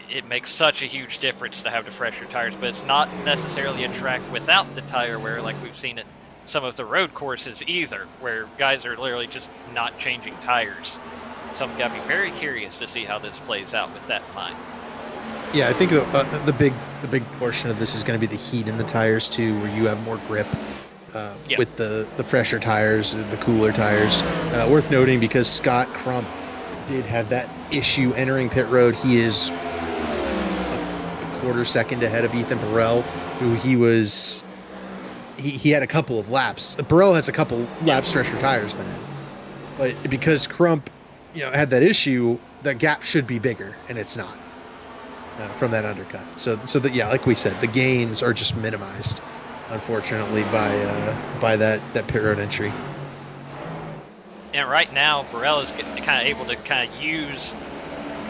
S2: it makes such a huge difference to have the fresher tires. But it's not necessarily a track without the tire wear like we've seen at some of the road courses either, where guys are literally just not changing tires. So I'm gonna be very curious to see how this plays out with that in mind.
S1: Yeah, I think the big portion of this is going to be the heat in the tires too, where you have more grip. with the fresher tires, the cooler tires. Worth noting because Scott Crump did have that issue entering pit road. He is a quarter second ahead of Ethan Burrell, who he had a couple of laps. Burrell has a couple laps fresher tires than him. But because Crump, had that issue, the gap should be bigger, and it's not from that undercut. So that, like we said, the gains are just minimized, unfortunately, by that pit road entry.
S2: And right now, Burrell is kind of able to use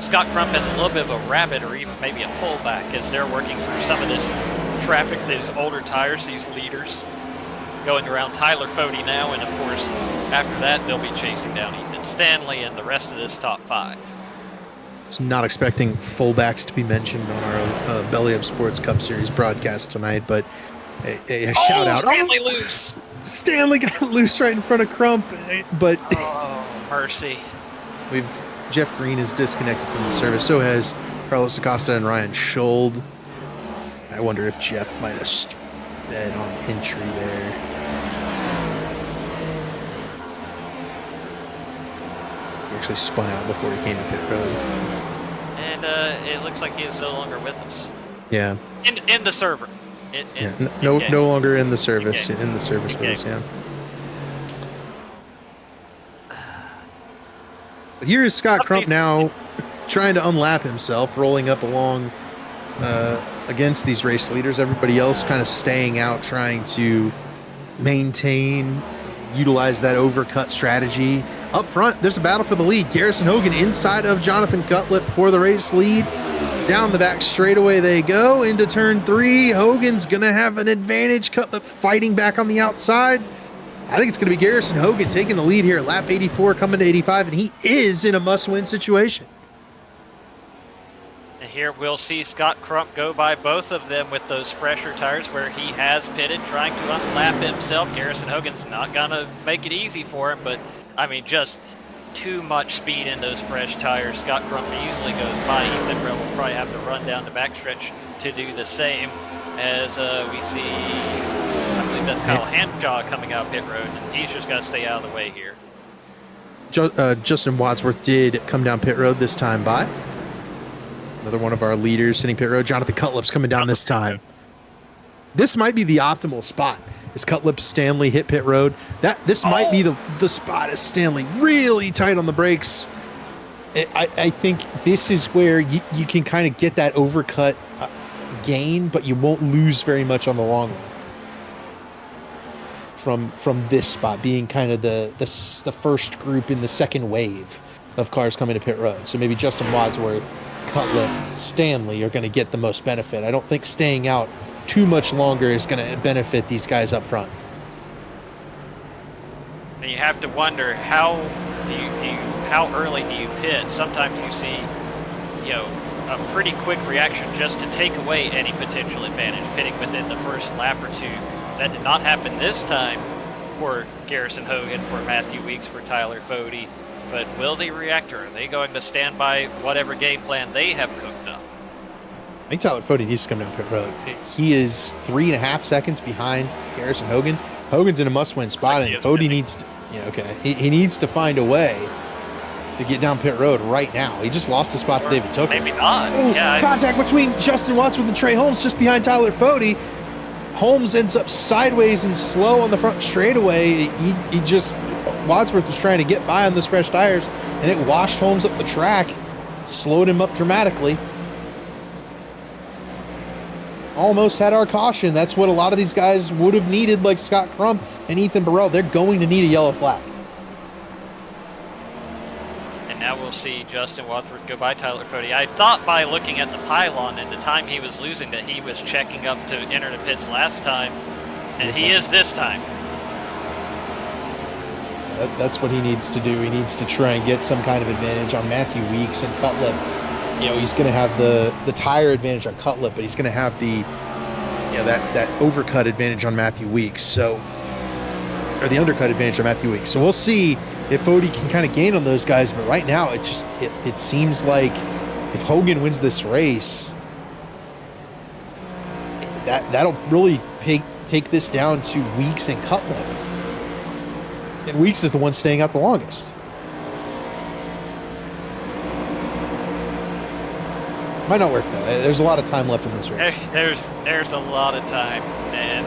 S2: Scott Crump as a little bit of a rabbit or even maybe a fullback as they're working through some of this traffic, these older tires, these leaders going around Tyler Fody now. And of course, after that, they'll be chasing down Ethan Stanley and the rest of this top 5.
S1: I was not expecting fullbacks to be mentioned on our Belly Up Sports Cup Series broadcast tonight, but a shout out.
S2: Stanley loose.
S1: Stanley got loose right in front of Crump, but
S2: mercy.
S1: Jeff Green is disconnected from the service. So has Carlos Acosta and Ryan Schold. I wonder if Jeff might have sped on entry there. He actually spun out before he came to pit road.
S2: And it looks like he is no longer with us.
S1: Yeah.
S2: In the server.
S1: No longer in the service. In the service with us, yeah. But here is Scott Crump now trying to unlap himself, rolling up along against these race leaders. Everybody else kind of staying out, trying to utilize that overcut strategy. Up front, there's a battle for the lead. Garrison Hogan inside of Jonathan Cutlip for the race lead. Down the back straightaway they go into turn 3. Hogan's going to have an advantage. Cutlip fighting back on the outside. I think it's going to be Garrison Hogan taking the lead here. Lap 84 coming to 85, and he is in a must-win situation.
S2: And here we'll see Scott Crump go by both of them with those fresher tires where he has pitted, trying to unlap himself. Garrison Hogan's not going to make it easy for him, but, just too much speed in those fresh tires. Scott Crump easily goes by. Ethan Burrell will probably have to run down the backstretch to do the same as we see, I believe that's Kyle Handjaw coming out pit road, and he's just got to stay out of the way here.
S1: Justin Wadsworth did come down pit road this time by. Another one of our leaders hitting pit road. Jonathan Cutlip's coming down this time. This might be the optimal spot. As Cutlip, Stanley hit pit road. This might be the spot as Stanley really tight on the brakes. I think this is where you can kind of get that overcut gain, but you won't lose very much on the long run. From this spot being kind of the first group in the second wave of cars coming to pit road. So maybe Justin Wadsworth, Cutlip, Stanley are going to get the most benefit. I don't think staying out too much longer is going to benefit these guys up front.
S2: And you have to wonder how early do you pit? Sometimes you see, a pretty quick reaction just to take away any potential advantage, pitting within the first lap or two. That did not happen this time for Garrison Hogan, for Matthew Weeks, for Tyler Fody. But will they react, or are they going to stand by whatever game plan they have cooked up?
S1: I think Tyler Fody needs to come down pit road. He is 3.5 seconds behind Garrison Hogan. Hogan's in a must-win spot, and Fody needs to. He needs to find a way to get down pit road right now. He just lost a spot to David Tucker.
S2: Maybe not.
S1: Contact between Justin Wadsworth and Trey Holmes just behind Tyler Fody. Holmes ends up sideways and slow on the front straightaway. Wadsworth was trying to get by on those fresh tires, and it washed Holmes up the track, slowed him up dramatically. Almost had our caution. That's what a lot of these guys would have needed, like Scott Crump and Ethan Burrell. They're going to need a yellow flag.
S2: And now we'll see Justin Wadsworth go by Tyler Fody. I thought by looking at the pylon and the time he was losing that he was checking up to enter the pits last time, and he is this time.
S1: That's what he needs to do. He needs to try and get some kind of advantage on Matthew Weeks and Cutlip. He's going to have the tire advantage on Cutlip, but he's going to have the that overcut advantage on Matthew Weeks. Or the undercut advantage on Matthew Weeks. So we'll see if Fody can kind of gain on those guys. But right now, it seems like if Hogan wins this race, that'll really take this down to Weeks and Cutlip. And Weeks is the one staying out the longest. Might not work though. There's a lot of time left in this race.
S2: There's a lot of time, and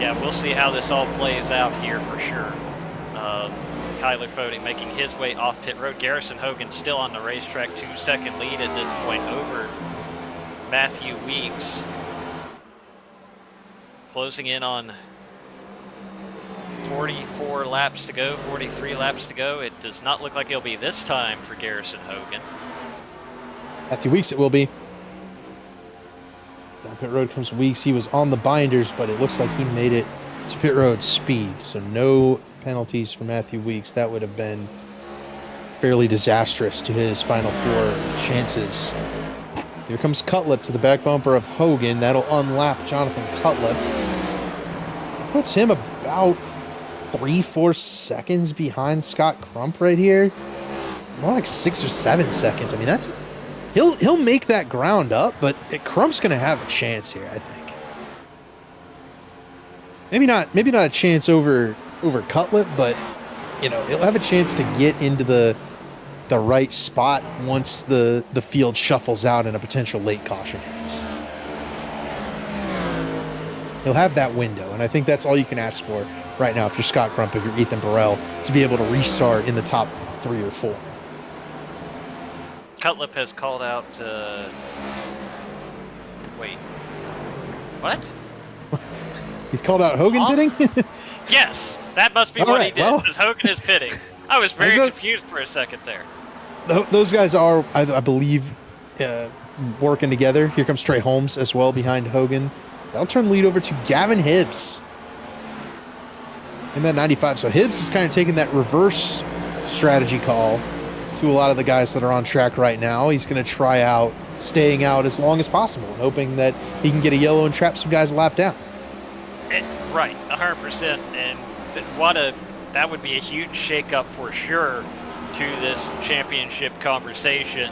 S2: yeah, we'll see how this all plays out here for sure. Kyler Fody making his way off pit road. Garrison Hogan still on the racetrack, 2-second lead at this point over Matthew Weeks. Closing in on 44 laps to go, 43 laps to go. It does not look like it'll be this time for Garrison Hogan.
S1: Matthew Weeks it will be. Down pit road comes Weeks. He was on the binders, but it looks like he made it to pit road speed. So no penalties for Matthew Weeks. That would have been fairly disastrous to his final 4 chances. Here comes Cutlip to the back bumper of Hogan. That'll unlap Jonathan Cutlip. Puts him about 3-4 seconds behind Scott Crump right here. More like 6 or 7 seconds. I mean, that's he'll make that ground up, but Crump's going to have a chance here, I think. Maybe not a chance over Cutlip, but you know, he'll have a chance to get into the right spot once the field shuffles out and a potential late caution hits. He'll have that window, and I think that's all you can ask for right now if you're Scott Crump, if you're Ethan Burrell, to be able to restart in the top 3 or 4.
S2: Cutlip has called out, wait, what?
S1: He's called out Hogan pitting?
S2: Yes, that must be
S1: All
S2: what
S1: right,
S2: he did,
S1: well.
S2: because Hogan is pitting. I was very confused for a second there.
S1: Those guys are, I believe, working together. Here comes Trey Holmes as well behind Hogan. That'll turn the lead over to Gavin Hibbs in that 95. So Hibbs is kind of taking that reverse strategy call to a lot of the guys that are on track right now. He's going to try out staying out as long as possible and hoping that he can get a yellow and trap some guys a lap down.
S2: Right, 100%. And that would be a huge shakeup for sure to this championship conversation.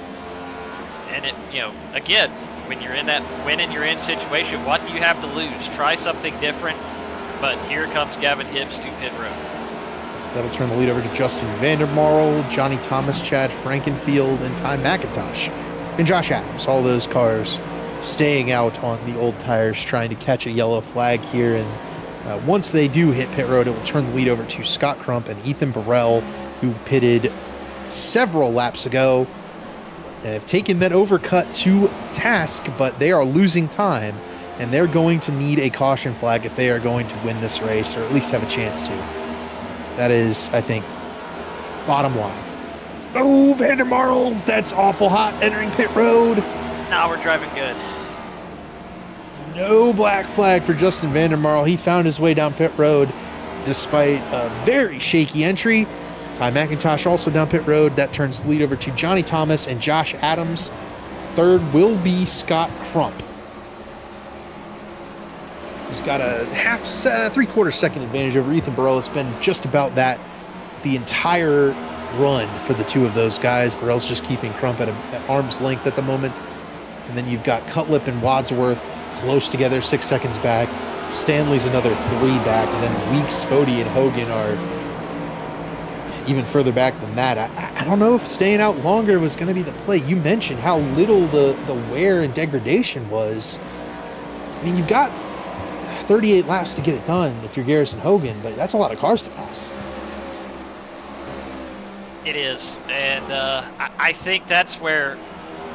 S2: And it, you know, again, when you're in that win and you're in situation, what do you have to lose? Try something different. But here comes Gavin Hibbs to pit road.
S1: That'll turn the lead over to Justin Vandermarl, Johnny Thomas, Chad Frankenfield, and Ty McIntosh, and Josh Adams. All those cars staying out on the old tires, trying to catch a yellow flag here. And once they do hit pit road, it will turn the lead over to Scott Crump and Ethan Burrell, who pitted several laps ago. They have taken that overcut to task, but they are losing time, and they're going to need a caution flag if they are going to win this race, or at least have a chance to. That is, I think, bottom line. Oh, Vandermarls, that's awful hot entering pit road.
S2: Now we're driving good.
S1: No black flag for Justin Vandermarl. He found his way down pit road despite a very shaky entry. Ty McIntosh also down pit road. That turns the lead over to Johnny Thomas and Josh Adams. Third will be Scott Crump. He's got a three-quarter second advantage over Ethan Burrell. It's been just about that the entire run for the two of those guys. Burrell's just keeping Crump at arm's length at the moment. And then you've got Cutlip and Wadsworth close together, 6 seconds back. Stanley's another 3 back. And then Weeks, Fody, and Hogan are even further back than that. I don't know if staying out longer was going to be the play. You mentioned how little the wear and degradation was. I mean, you've got 38 laps to get it done if you're Garrison Hogan, but that's a lot of cars to pass.
S2: It is, and I think that's where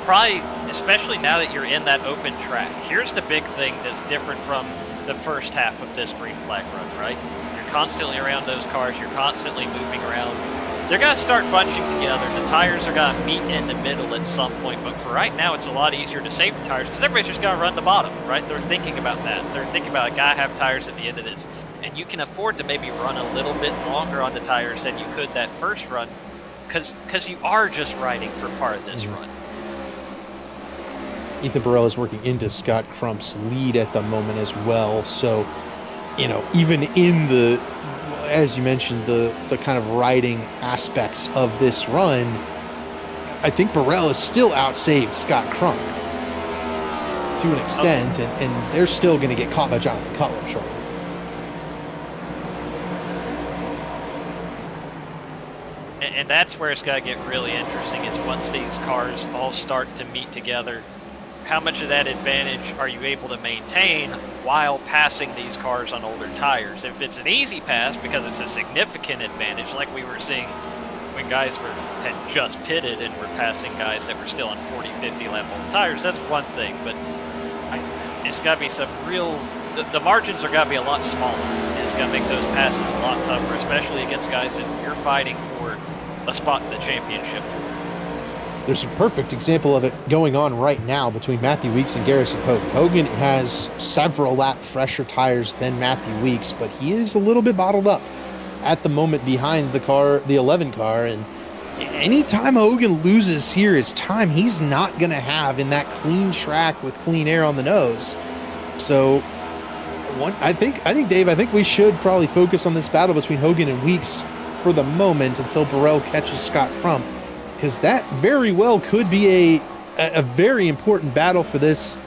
S2: probably, especially now that you're in that open track, here's the big thing that's different from the first half of this green flag run, right? You're constantly around those cars, you're constantly moving around. They're going to start bunching together. The tires are going to meet in the middle at some point, but for right now, it's a lot easier to save the tires because everybody's just going to run the bottom, right? They're thinking about that. They're thinking about, I got to have tires at the end of this. And you can afford to maybe run a little bit longer on the tires than you could that first run because you are just riding for part of this run.
S1: Ethan Burrell is working into Scott Crump's lead at the moment as well. So, you know, even in the, as you mentioned, the kind of riding aspects of this run, I think Burrell has still outsaved Scott Crump. to an extent, and they're still going to get caught by Jonathan Cutlip shortly.
S2: And that's where it's got to get really interesting, is once these cars all start to meet together, how much of that advantage are you able to maintain while passing these cars on older tires? If it's an easy pass because it's a significant advantage, like we were seeing when guys had just pitted and were passing guys that were still on 40, 50 lap old tires, that's one thing. But it's got to be some real, the margins are got to be a lot smaller. And it's got to make those passes a lot tougher, especially against guys that you're fighting for a spot in the championship for.
S1: There's a perfect example of it going on right now between Matthew Weeks and Garrison Hogan. Hogan has several lap fresher tires than Matthew Weeks, but he is a little bit bottled up at the moment behind the car, the 11 car. And anytime Hogan loses here his time, he's not going to have in that clean track with clean air on the nose. So I think Dave, we should probably focus on this battle between Hogan and Weeks for the moment until Burrell catches Scott Crump, because that very well could be a very important battle for this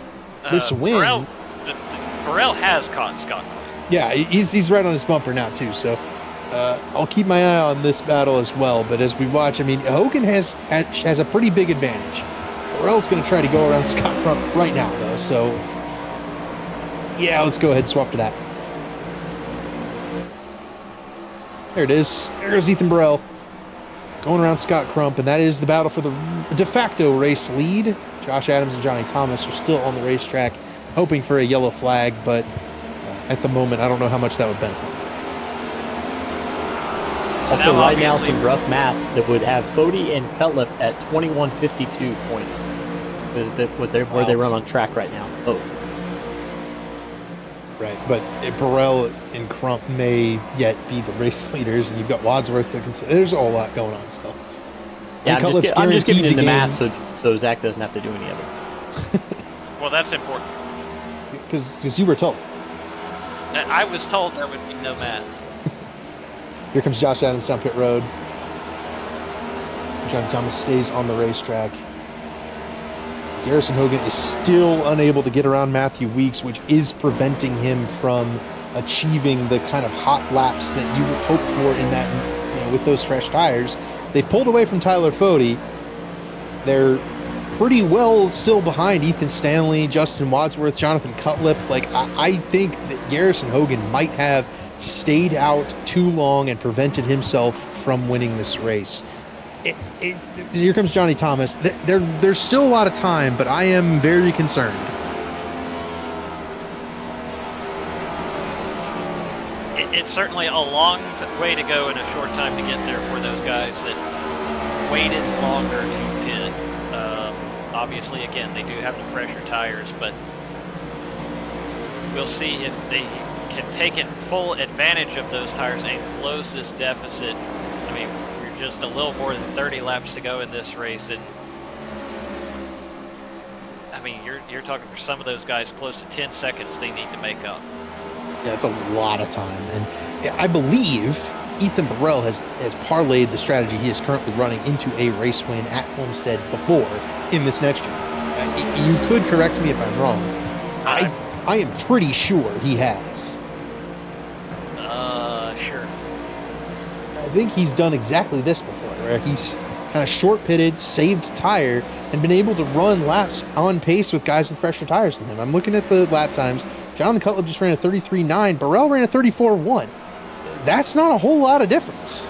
S1: win.
S2: Burrell has caught Scott Crump.
S1: Yeah, he's right on his bumper now too. So I'll keep my eye on this battle as well. But as we watch, I mean, Hogan has a pretty big advantage. Burrell's going to try to go around Scott Crump right now, though. So yeah, let's go ahead and swap to that. There it is. There goes Ethan Burrell going around Scott Crump, and that is the battle for the de facto race lead. Josh Adams and Johnny Thomas are still on the racetrack, hoping for a yellow flag, but at the moment, I don't know how much that would benefit.
S5: Also, right now, some rough math that would have Fody and Cutlip at 2152 points where they run on track right now, both.
S1: Right, but Burrell and Crump may yet be the race leaders, and you've got Wadsworth to consider. There's a whole lot going on still.
S5: Yeah, I'm just giving him the math so Zach doesn't have to do any of it.
S2: Well, that's important.
S1: Because you were told.
S2: I was told there would be no math.
S1: Here comes Josh Adams down pit road. John Thomas stays on the racetrack. Garrison Hogan is still unable to get around Matthew Weeks, which is preventing him from achieving the kind of hot laps that you would hope for in that, with those fresh tires. They've pulled away from Tyler Fody. They're pretty well still behind Ethan Stanley, Justin Wadsworth, Jonathan Cutlip. I think that Garrison Hogan might have stayed out too long and prevented himself from winning this race. Here comes Johnny Thomas. There's still a lot of time, but I am very concerned.
S2: It's certainly a long way to go in a short time to get there for those guys that waited longer to pit. Obviously, again, they do have the fresher tires, but we'll see if they can take full advantage of those tires and close this deficit. I mean, we're just a little more than 30 laps to go in this race, and I mean, you're talking for some of those guys close to 10 seconds they need to make up.
S1: Yeah, it's a lot of time, and I believe Ethan Burrell has parlayed the strategy he is currently running into a race win at Homestead before in this next year. You could correct me if I'm wrong. I am pretty sure he has.
S2: Sure.
S1: I think he's done exactly this before, where he's kind of short pitted, saved tire, and been able to run laps on pace with guys with fresher tires than him. I'm looking at the lap times. Jonathan Cutlip just ran a 33.9. Burrell ran a 34.1. That's not a whole lot of difference.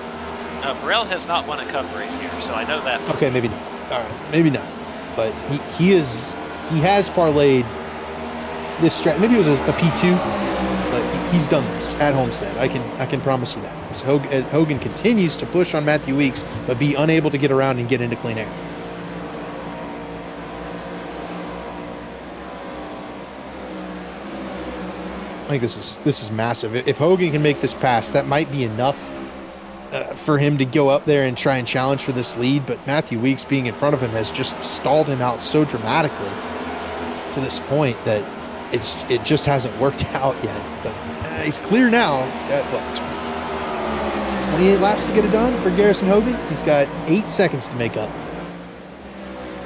S2: Burrell has not won a cup race here, so I know that.
S1: Okay, maybe not. All right, maybe not. But he has parlayed this strat. Maybe it was a P2, but he's done this at Homestead. I can promise you that. So Hogan continues to push on Matthew Weeks, but be unable to get around and get into clean air. I think this is massive. If Hogan can make this pass, that might be enough for him to go up there and try and challenge for this lead. But Matthew Weeks being in front of him has just stalled him out so dramatically to this point that it just hasn't worked out yet. But he's clear now. Got 28 laps to get it done for Garrison Hogan. He's got 8 seconds to make up.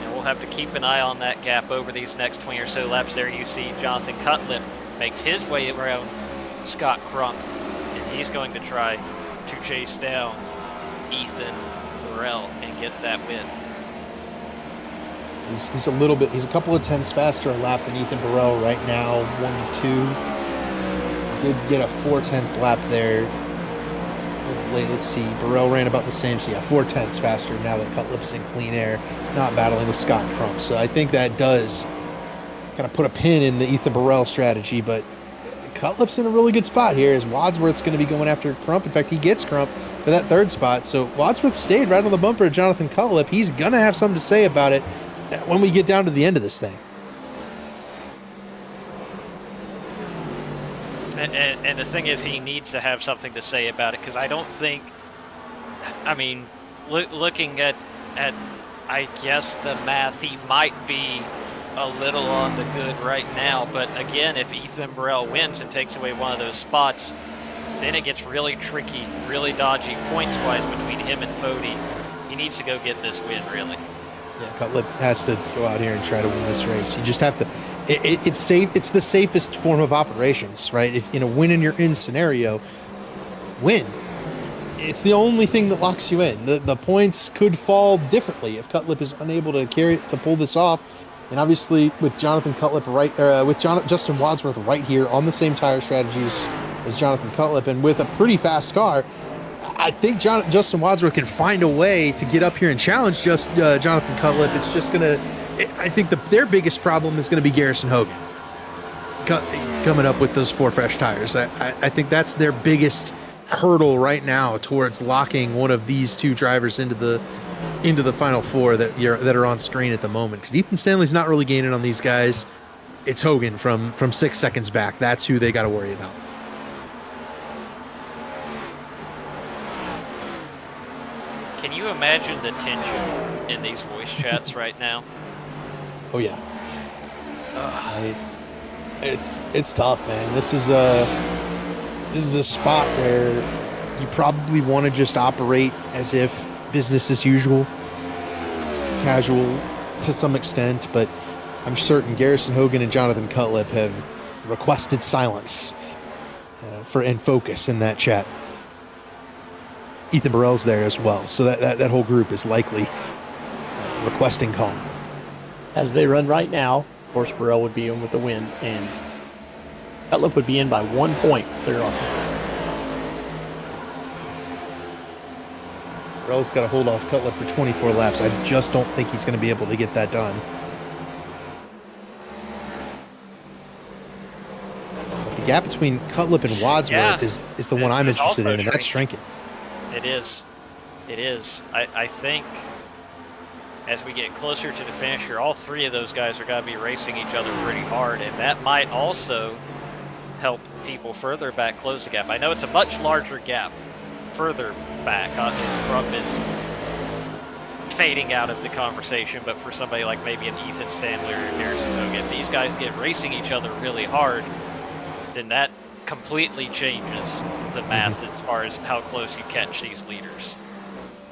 S2: And we'll have to keep an eye on that gap over these next 20 or so laps. There you see Jonathan Cutlip makes his way around Scott Crump, and he's going to try to chase down Ethan Burrell and get that win.
S1: He's a couple of tenths faster a lap than Ethan Burrell right now, 1-2. Did get a 4/10 lap there of late. Let's see, Burrell ran about the same, so yeah, 4/10 faster now that Cutlip's in clean air, not battling with Scott Crump. So I think that does kind of put a pin in the Ethan Burrell strategy, but Cutlip's in a really good spot here as Wadsworth's going to be going after Crump. In fact, he gets Crump for that third spot. So Wadsworth stayed right on the bumper of Jonathan Cutlip. He's going to have something to say about it when we get down to the end of this thing.
S2: And the thing is, he needs to have something to say about it, because I don't think, I mean, looking at I guess the math, he might be a little on the good right now. But again, if Ethan Burrell wins and takes away one of those spots, then it gets really tricky, really dodgy points-wise between him and Fody. He needs to go get this win, really.
S1: Yeah, Cutlip has to go out here and try to win this race. You just have to. It's safe. It's the safest form of operations, right? If in a win-and-you're-in scenario, win. It's the only thing that locks you in. The points could fall differently if Cutlip is unable to pull this off. And obviously, with Jonathan Cutlip Justin Wadsworth right here on the same tire strategies as Jonathan Cutlip, and with a pretty fast car, I think Justin Wadsworth can find a way to get up here and challenge Jonathan Cutlip. It's just gonna. I think their biggest problem is going to be Garrison Hogan coming up with those 4 fresh tires. I think that's their biggest hurdle right now towards locking one of these 2 drivers into the final 4 that are on screen at the moment. Because Ethan Stanley's not really gaining on these guys. It's Hogan from 6 seconds back. That's who they got to worry about.
S2: Can you imagine the tension in these voice chats right now?
S1: Oh yeah. It's tough, man. This is a spot where you probably want to just operate as if business as usual, casual to some extent, but I'm certain Garrison Hogan and Jonathan Cutlip have requested silence and focus in that chat. Ethan Burrell's there as well, so that whole group is likely requesting calm.
S5: As they run right now, of course, Burrell would be in with the win, and Cutlip would be in by 1 point. Clear off.
S1: Burrell's got to hold off Cutlip for 24 laps. I just don't think he's going to be able to get that done. But the gap between Cutlip and Wadsworth is the one I'm interested in, and that's shrinking.
S2: It is. I think as we get closer to the finish here, all 3 of those guys are going to be racing each other pretty hard, and that might also help people further back close the gap. I know it's a much larger gap further back. Crump is fading out of the conversation, but for somebody like maybe an Ethan Stanley or Garrison Hogan, if these guys get racing each other really hard, then that completely changes the math as far as how close you catch these leaders.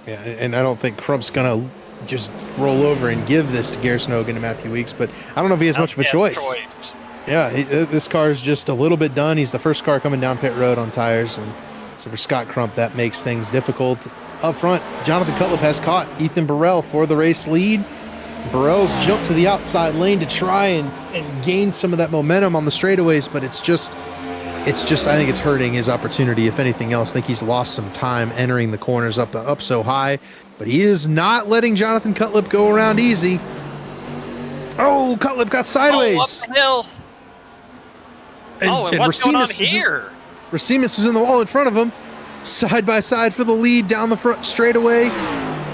S1: Yeah, and I don't think Crump's going to just roll over and give this to Garrison Hogan and Matthew Weeks, but I don't know if he has much of a choice. Yeah, this car is just a little bit done. He's the first car coming down pit road on tires, and so for Scott Crump, that makes things difficult. Up front, Jonathan Cutlip has caught Ethan Burrell for the race lead. Burrell's jumped to the outside lane to try and gain some of that momentum on the straightaways, but it's just I think it's hurting his opportunity. If anything else, I think he's lost some time entering the corners up so high, but he is not letting Jonathan Cutlip go around easy. Oh, Cutlip got sideways.
S2: Up the hill. And what's going on here?
S1: Racimus was in the wall in front of him, side by side for the lead down the front straightaway.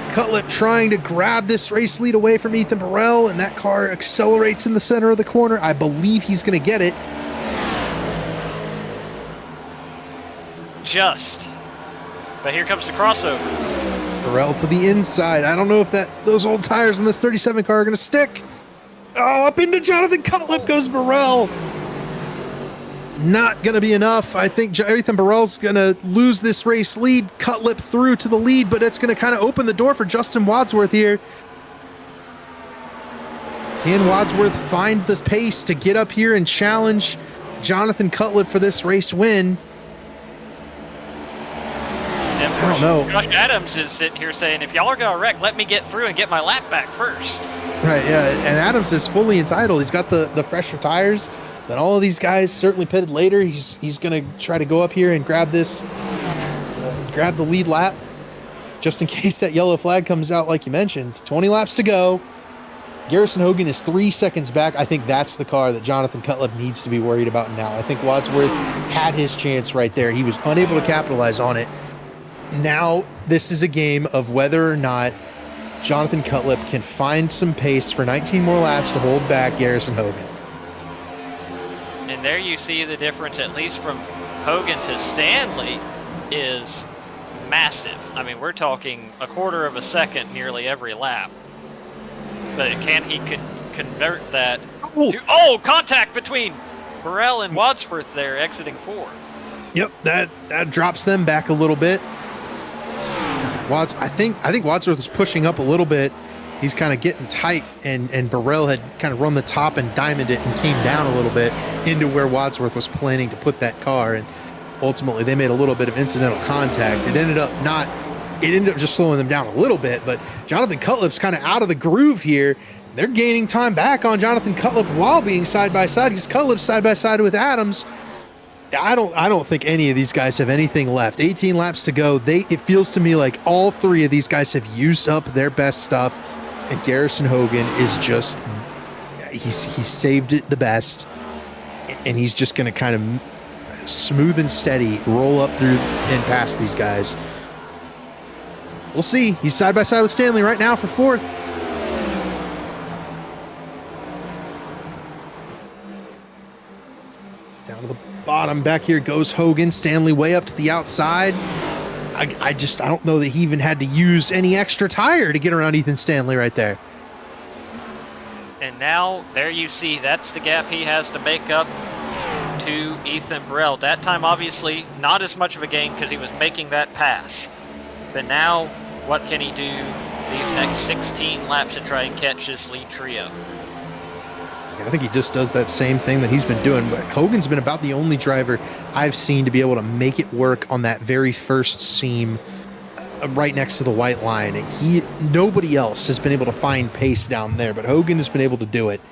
S1: Cutlip trying to grab this race lead away from Ethan Burrell, and that car accelerates in the center of the corner. I believe he's going to get it.
S2: But here comes the crossover.
S1: Burrell to the inside. I don't know if those old tires in this 37 car are going to stick. Oh, up into Jonathan Cutlip goes Burrell. Not going to be enough. I think Ethan Burrell's going to lose this race lead. Cutlip through to the lead, but it's going to kind of open the door for Justin Wadsworth here. Can Wadsworth find the pace to get up here and challenge Jonathan Cutlip for this race win? I don't know.
S2: Josh Adams is sitting here saying, if y'all are going to wreck, let me get through and get my lap back first.
S1: Right, yeah, and Adams is fully entitled. He's got the fresher tires than all of these guys, certainly pitted later. He's going to try to go up here and grab this, grab the lead lap, just in case that yellow flag comes out like you mentioned. 20 laps to go. Garrison Hogan is 3 seconds back. I think that's the car that Jonathan Cutlip needs to be worried about now. I think Wadsworth had his chance right there. He was unable to capitalize on it. Now, this is a game of whether or not Jonathan Cutlip can find some pace for 19 more laps to hold back Garrison Hogan.
S2: And there you see the difference, at least from Hogan to Stanley, is massive. I mean, we're talking a quarter of a second nearly every lap. But can he convert that to... contact between Burrell and Wadsworth there, exiting 4.
S1: Yep, that drops them back a little bit. I think Wadsworth was pushing up a little bit. He's kind of getting tight, and Burrell had kind of run the top and diamonded it and came down a little bit into where Wadsworth was planning to put that car, and ultimately they made a little bit of incidental contact. It ended up just slowing them down a little bit, but Jonathan Cutlip's kind of out of the groove here. They're gaining time back on Jonathan Cutlip while being side by side, because Cutlip's side by side with Adams. I don't think any of these guys have anything left. 18 laps to go. It feels to me like all 3 of these guys have used up their best stuff, and Garrison Hogan is just he's saved it the best, and he's just going to kind of smooth and steady roll up through and past these guys. We'll see. He's side by side with Stanley right now for 4th. Down to the bottom. Back here goes Hogan. Stanley way up to the outside. I don't know that he even had to use any extra tire to get around Ethan Stanley right there.
S2: And now, there you see, that's the gap he has to make up to Ethan Burrell. That time, obviously, not as much of a gain because he was making that pass. But now, what can he do these next 16 laps to try and catch this lead trio?
S1: I think he just does that same thing that he's been doing. But Hogan's been about the only driver I've seen to be able to make it work on that very first seam right next to the white line. Nobody else has been able to find pace down there, but Hogan has been able to do it.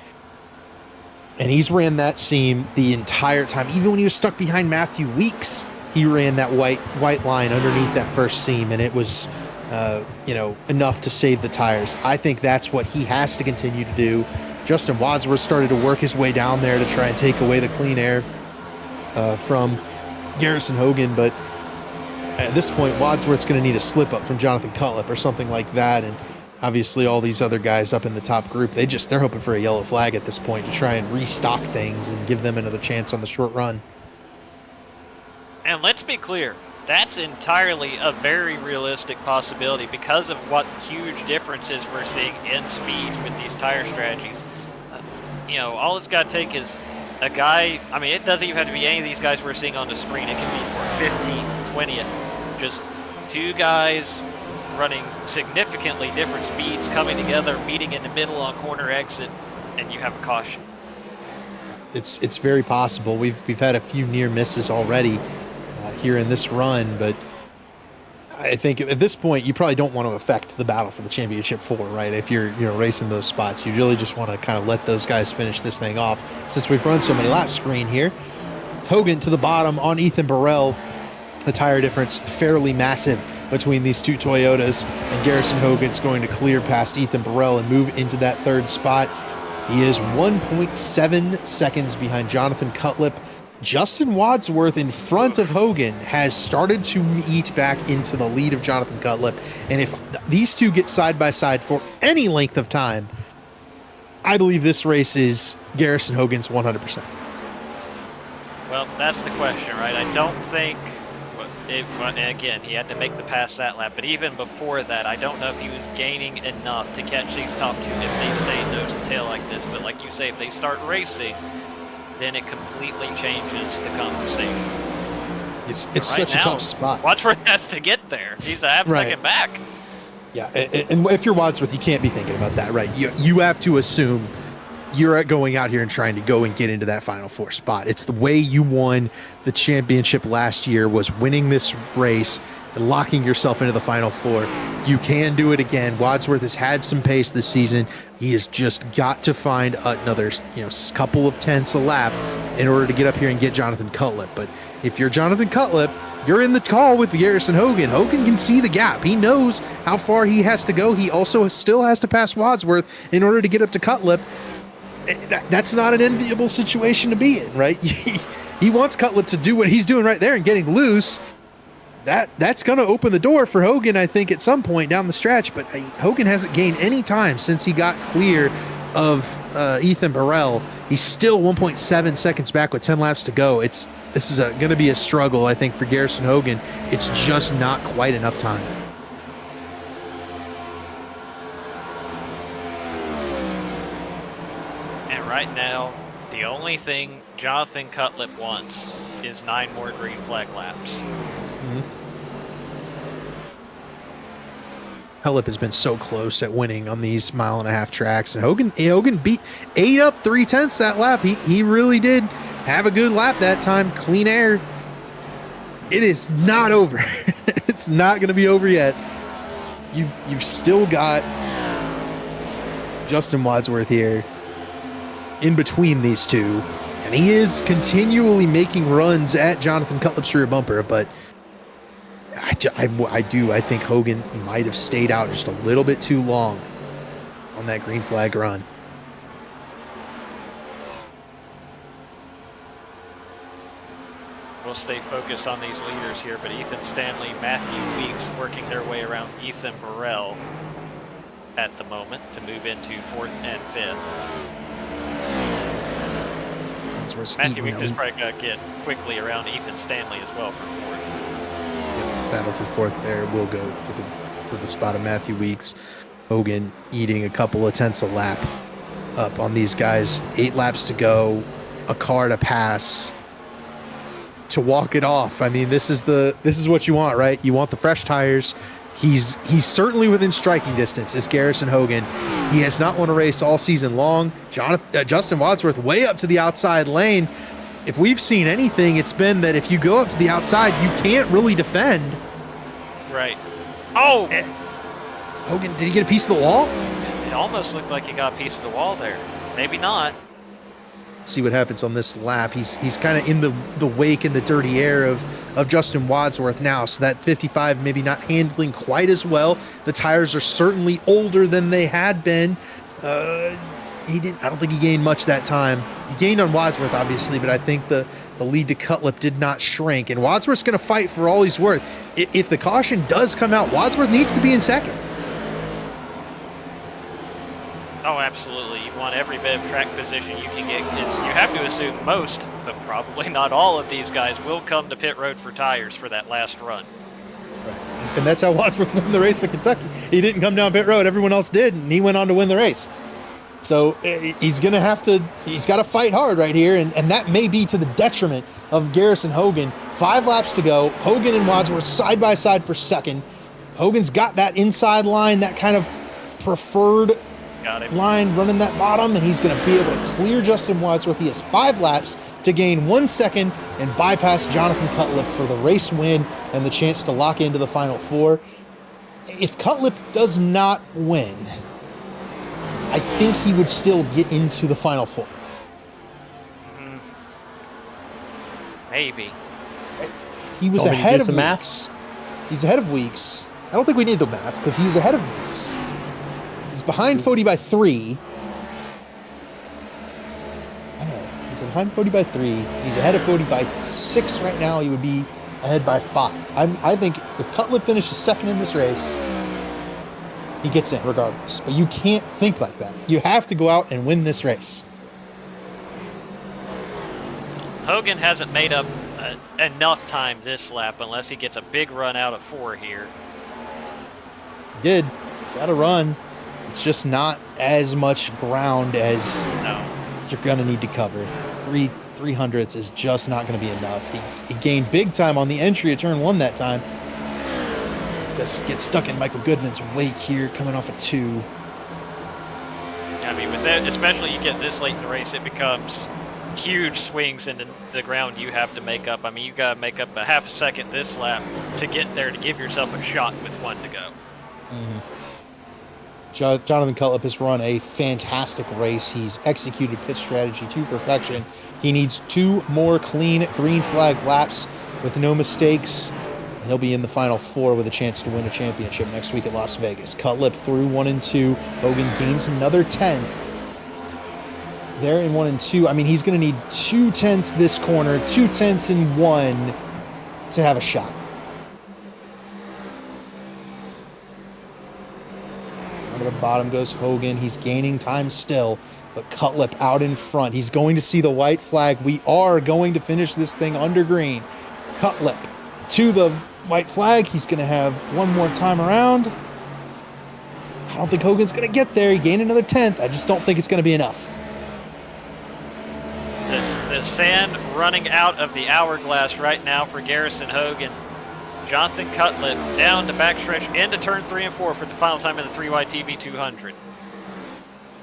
S1: And he's ran that seam the entire time. Even when he was stuck behind Matthew Weeks, he ran that white line underneath that first seam, and it was enough to save the tires. I think that's what he has to continue to do. Justin Wadsworth started to work his way down there to try and take away the clean air from Garrison Hogan, but at this point, Wadsworth's going to need a slip up from Jonathan Cutlip or something like that, and obviously all these other guys up in the top group, they're hoping for a yellow flag at this point to try and restock things and give them another chance on the short run.
S2: And let's be clear, that's entirely a very realistic possibility because of what huge differences we're seeing in speeds with these tire strategies. All it's got to take is a guy, it doesn't even have to be any of these guys we're seeing on the screen. It can be for 15th, 20th, just 2 guys running significantly different speeds coming together, meeting in the middle on corner exit, and you have a caution.
S1: It's very possible. We've had a few near misses already here in this run, but I think at this point you probably don't want to affect the battle for the championship 4, right? If you're racing those spots, you really just want to kind of let those guys finish this thing off. Since we've run so many laps screen here, Hogan to the bottom on Ethan Burrell. The tire difference fairly massive between these 2 Toyotas, and Garrison Hogan's going to clear past Ethan Burrell and move into that 3rd spot. He is 1.7 seconds behind Jonathan Cutlip. Justin Wadsworth in front of Hogan has started to eat back into the lead of Jonathan Cutlip, and if these 2 get side by side for any length of time, I believe this race is Garrison Hogan's 100%.
S2: Well, that's the question, right? I don't think, again, he had to make the pass that lap, but even before that, I don't know if he was gaining enough to catch these top 2 if they stay nose to tail like this, but like you say, if they start racing, then it completely changes the conversation.
S1: It's such a tough spot.
S2: Wadsworth has to get there. He's a half second back.
S1: Yeah, and if you're Wadsworth, you can't be thinking about that, right? You have to assume you're going out here and trying to go and get into that Final Four spot. It's the way you won the championship last year, was winning this race and locking yourself into the Final Four. You can do it again. Wadsworth has had some pace this season. He has just got to find another, couple of tenths a lap in order to get up here and get Jonathan Cutlip. But if you're Jonathan Cutlip, you're in the call with Garrison Hogan. Hogan can see the gap. He knows how far he has to go. He also still has to pass Wadsworth in order to get up to Cutlip. That's not an enviable situation to be in, right? He wants Cutlip to do what he's doing right there and getting loose. That's going to open the door for Hogan, I think, at some point down the stretch. But Hogan hasn't gained any time since he got clear of Ethan Burrell. He's still 1.7 seconds back with 10 laps to go. This is going to be a struggle, I think, for Garrison Hogan. It's just not quite enough time.
S2: Right now, the only thing Jonathan Cutlip wants is 9 more green flag laps.
S1: Mm-hmm. Cutlip has been so close at winning on these 1.5 mile tracks, and Hogan ate up 3/10 that lap. He really did have a good lap that time. Clean air. It is not over. It's not going to be over yet. You've still got Justin Wadsworth here in between these two, and he is continually making runs at Jonathan Cutlip's rear bumper, but I think Hogan might have stayed out just a little bit too long on that green flag run.
S2: We'll stay focused on these leaders here, but Ethan Stanley, Matthew Weeks working their way around Ethan Burrell at the moment to move into 4th and 5th. Matthew Weeks is probably going to get quickly around Ethan Stanley as well for 4th.
S1: Battle for 4th there will go to the spot of Matthew Weeks. Hogan eating a couple of tenths a lap up on these guys. 8 laps to go, a car to pass to walk it off. I mean, this is what you want, right? You want the fresh tires. He's certainly within striking distance, is Garrison Hogan. He has not won a race all season long. Justin Wadsworth way up to the outside lane. If we've seen anything, it's been that if you go up to the outside, you can't really defend.
S2: Right. Oh!
S1: Hogan, did he get a piece of the wall?
S2: It almost looked like he got a piece of the wall there. Maybe not.
S1: See what happens on this lap. He's kind of in the wake in the dirty air of Justin Wadsworth now, so that 55 maybe not handling quite as well. The tires are certainly older than they had been. I don't think he gained much that time. He gained on Wadsworth, obviously, but I think the lead to Cutlip did not shrink, and Wadsworth's going to fight for all he's worth. If the caution does come out, Wadsworth needs to be in second.
S2: Oh, absolutely. You want every bit of track position you can get. You have to assume most, but probably not all of these guys will come to pit road for tires for that last run.
S1: Right. And that's how Wadsworth won the race at Kentucky. He didn't come down pit road. Everyone else did, and he went on to win the race. So he's got to fight hard right here, and that may be to the detriment of Garrison Hogan. 5 laps to go. Hogan and Wadsworth side by side for second. Hogan's got that inside line, that kind of preferred line running that bottom, and he's going to be able to clear Justin Wadsworth. He has 5 laps to gain 1 second and bypass Jonathan Cutlip for the race win and the chance to lock into the Final Four. If Cutlip does not win, I think he would still get into the Final Four.
S2: Maybe.
S1: He was ahead of Weeks. He's ahead of Weeks. I don't think we need the math because he was ahead of Weeks. He's behind Fody by 3. I know. He's behind Fody by 3. He's ahead of Fody by 6 right now. He would be ahead by 5. I think if Cutlip finishes second in this race, he gets in regardless. But you can't think like that. You have to go out and win this race.
S2: Hogan hasn't made up enough time this lap unless he gets a big run out of 4 here.
S1: He did. Got a run. It's just not as much ground as you're going to need to cover. 300ths is just not going to be enough. He gained big time on the entry of turn 1 that time. Just get stuck in Michael Goodman's wake here, coming off a 2.
S2: I mean, with that, especially you get this late in the race, it becomes huge swings in the ground you have to make up. I mean, you got to make up a half a second this lap to get there to give yourself a shot with one to go.
S1: Jonathan Cutlip has run a fantastic race. He's executed pit strategy to perfection. He needs 2 more clean green flag laps with no mistakes. He'll be in the final 4 with a chance to win a championship next week at Las Vegas. Cutlip through 1 and 2. Hogan gains another 10. They're in 1 and 2. I mean, he's going to need 2 tenths this corner, 2 tenths in 1 to have a shot. Down to the bottom goes Hogan. He's gaining time still, but Cutlip out in front. He's going to see the white flag. We are going to finish this thing under green. Cutlip to the white flag. He's going to have 1 more time around. I don't think Hogan's going to get there. He gained another 10th. I just don't think it's going to be enough.
S2: The sand running out of the hourglass right now for Garrison Hogan. Jonathan Cutlip down to backstretch into turn 3 and 4 for the final time in the 3YTV 200.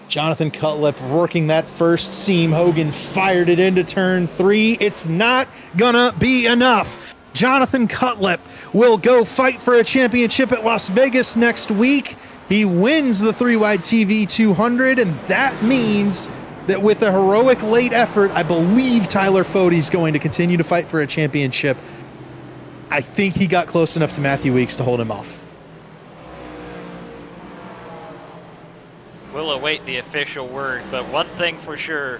S1: Jonathan Cutlip working that first seam. Hogan fired it into turn 3. It's not gonna be enough. Jonathan Cutlip will go fight for a championship at Las Vegas next week. He wins the 3YTV 200, and that means that with a heroic late effort, I believe Tyler Fode's going to continue to fight for a championship. I think he got close enough to Matthew Weeks to hold him off.
S2: We'll await the official word, but one thing for sure,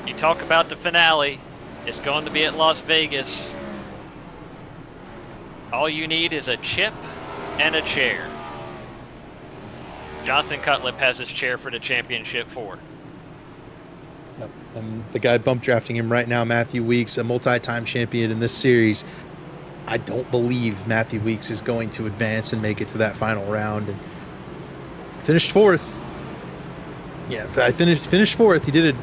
S2: you talk about the finale, it's going to be at Las Vegas. All you need is a chip and a chair. Jonathan Cutlip has his chair for the championship 4.
S1: Yep. And the guy bump drafting him right now, Matthew Weeks, a multi-time champion in this series. I don't believe Matthew Weeks is going to advance and make it to that final round. And finished 4th. Yeah, I finished 4th. He did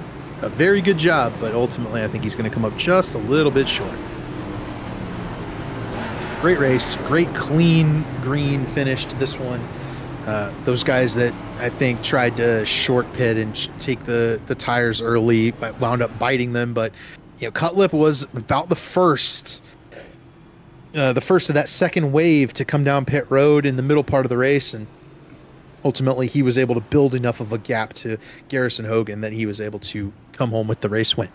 S1: a very good job, but ultimately I think he's going to come up just a little bit short. Great race, great clean green finish to this one. Those guys that I think tried to short pit and take the tires early wound up biting them, but Cutlip was about the first of that second wave to come down pit road in the middle part of the race, and ultimately he was able to build enough of a gap to Garrison Hogan that he was able to come home with the race win.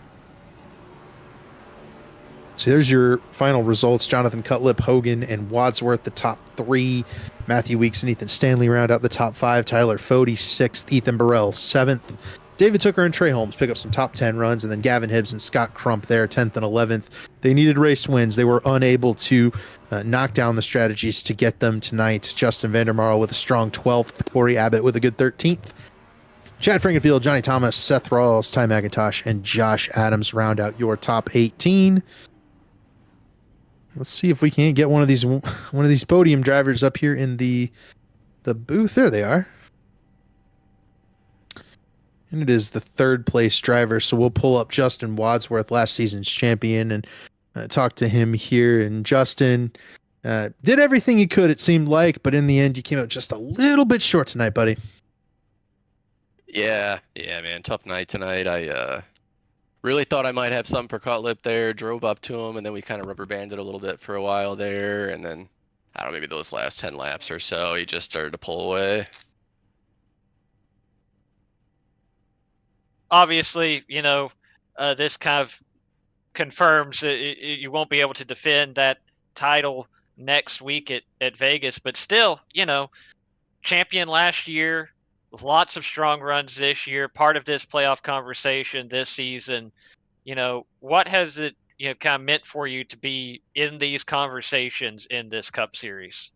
S1: So there's your final results. Jonathan Cutlip, Hogan, and Wadsworth, the top 3. Matthew Weeks and Ethan Stanley round out the top 5. Tyler Fode, 6th. Ethan Burrell, 7th. David Tooker and Trey Holmes pick up some top 10 runs, and then Gavin Hibbs and Scott Crump there, 10th and 11th. They needed race wins. They were unable to knock down the strategies to get them tonight. Justin Vandermarl with a strong 12th. Corey Abbott with a good 13th. Chad Frankenfield, Johnny Thomas, Seth Rawls, Ty McIntosh, and Josh Adams round out your top 18. Let's see if we can't get one of these podium drivers up here in the booth. There they are. And it is the 3rd place driver, so we'll pull up Justin Wadsworth, last season's champion, and talk to him here. And Justin did everything he could, it seemed like, but in the end, you came out just a little bit short tonight, buddy.
S6: Yeah, man. Tough night tonight. I really thought I might have something for Cutlip there. Drove up to him, and then we kind of rubber banded a little bit for a while there. And then, I don't know, maybe those last 10 laps or so, he just started to pull away.
S2: Obviously, this kind of confirms you won't be able to defend that title next week at Vegas. But still, champion last year, with lots of strong runs this year, part of this playoff conversation this season. What has it kind of meant for you to be in these conversations in this Cup Series?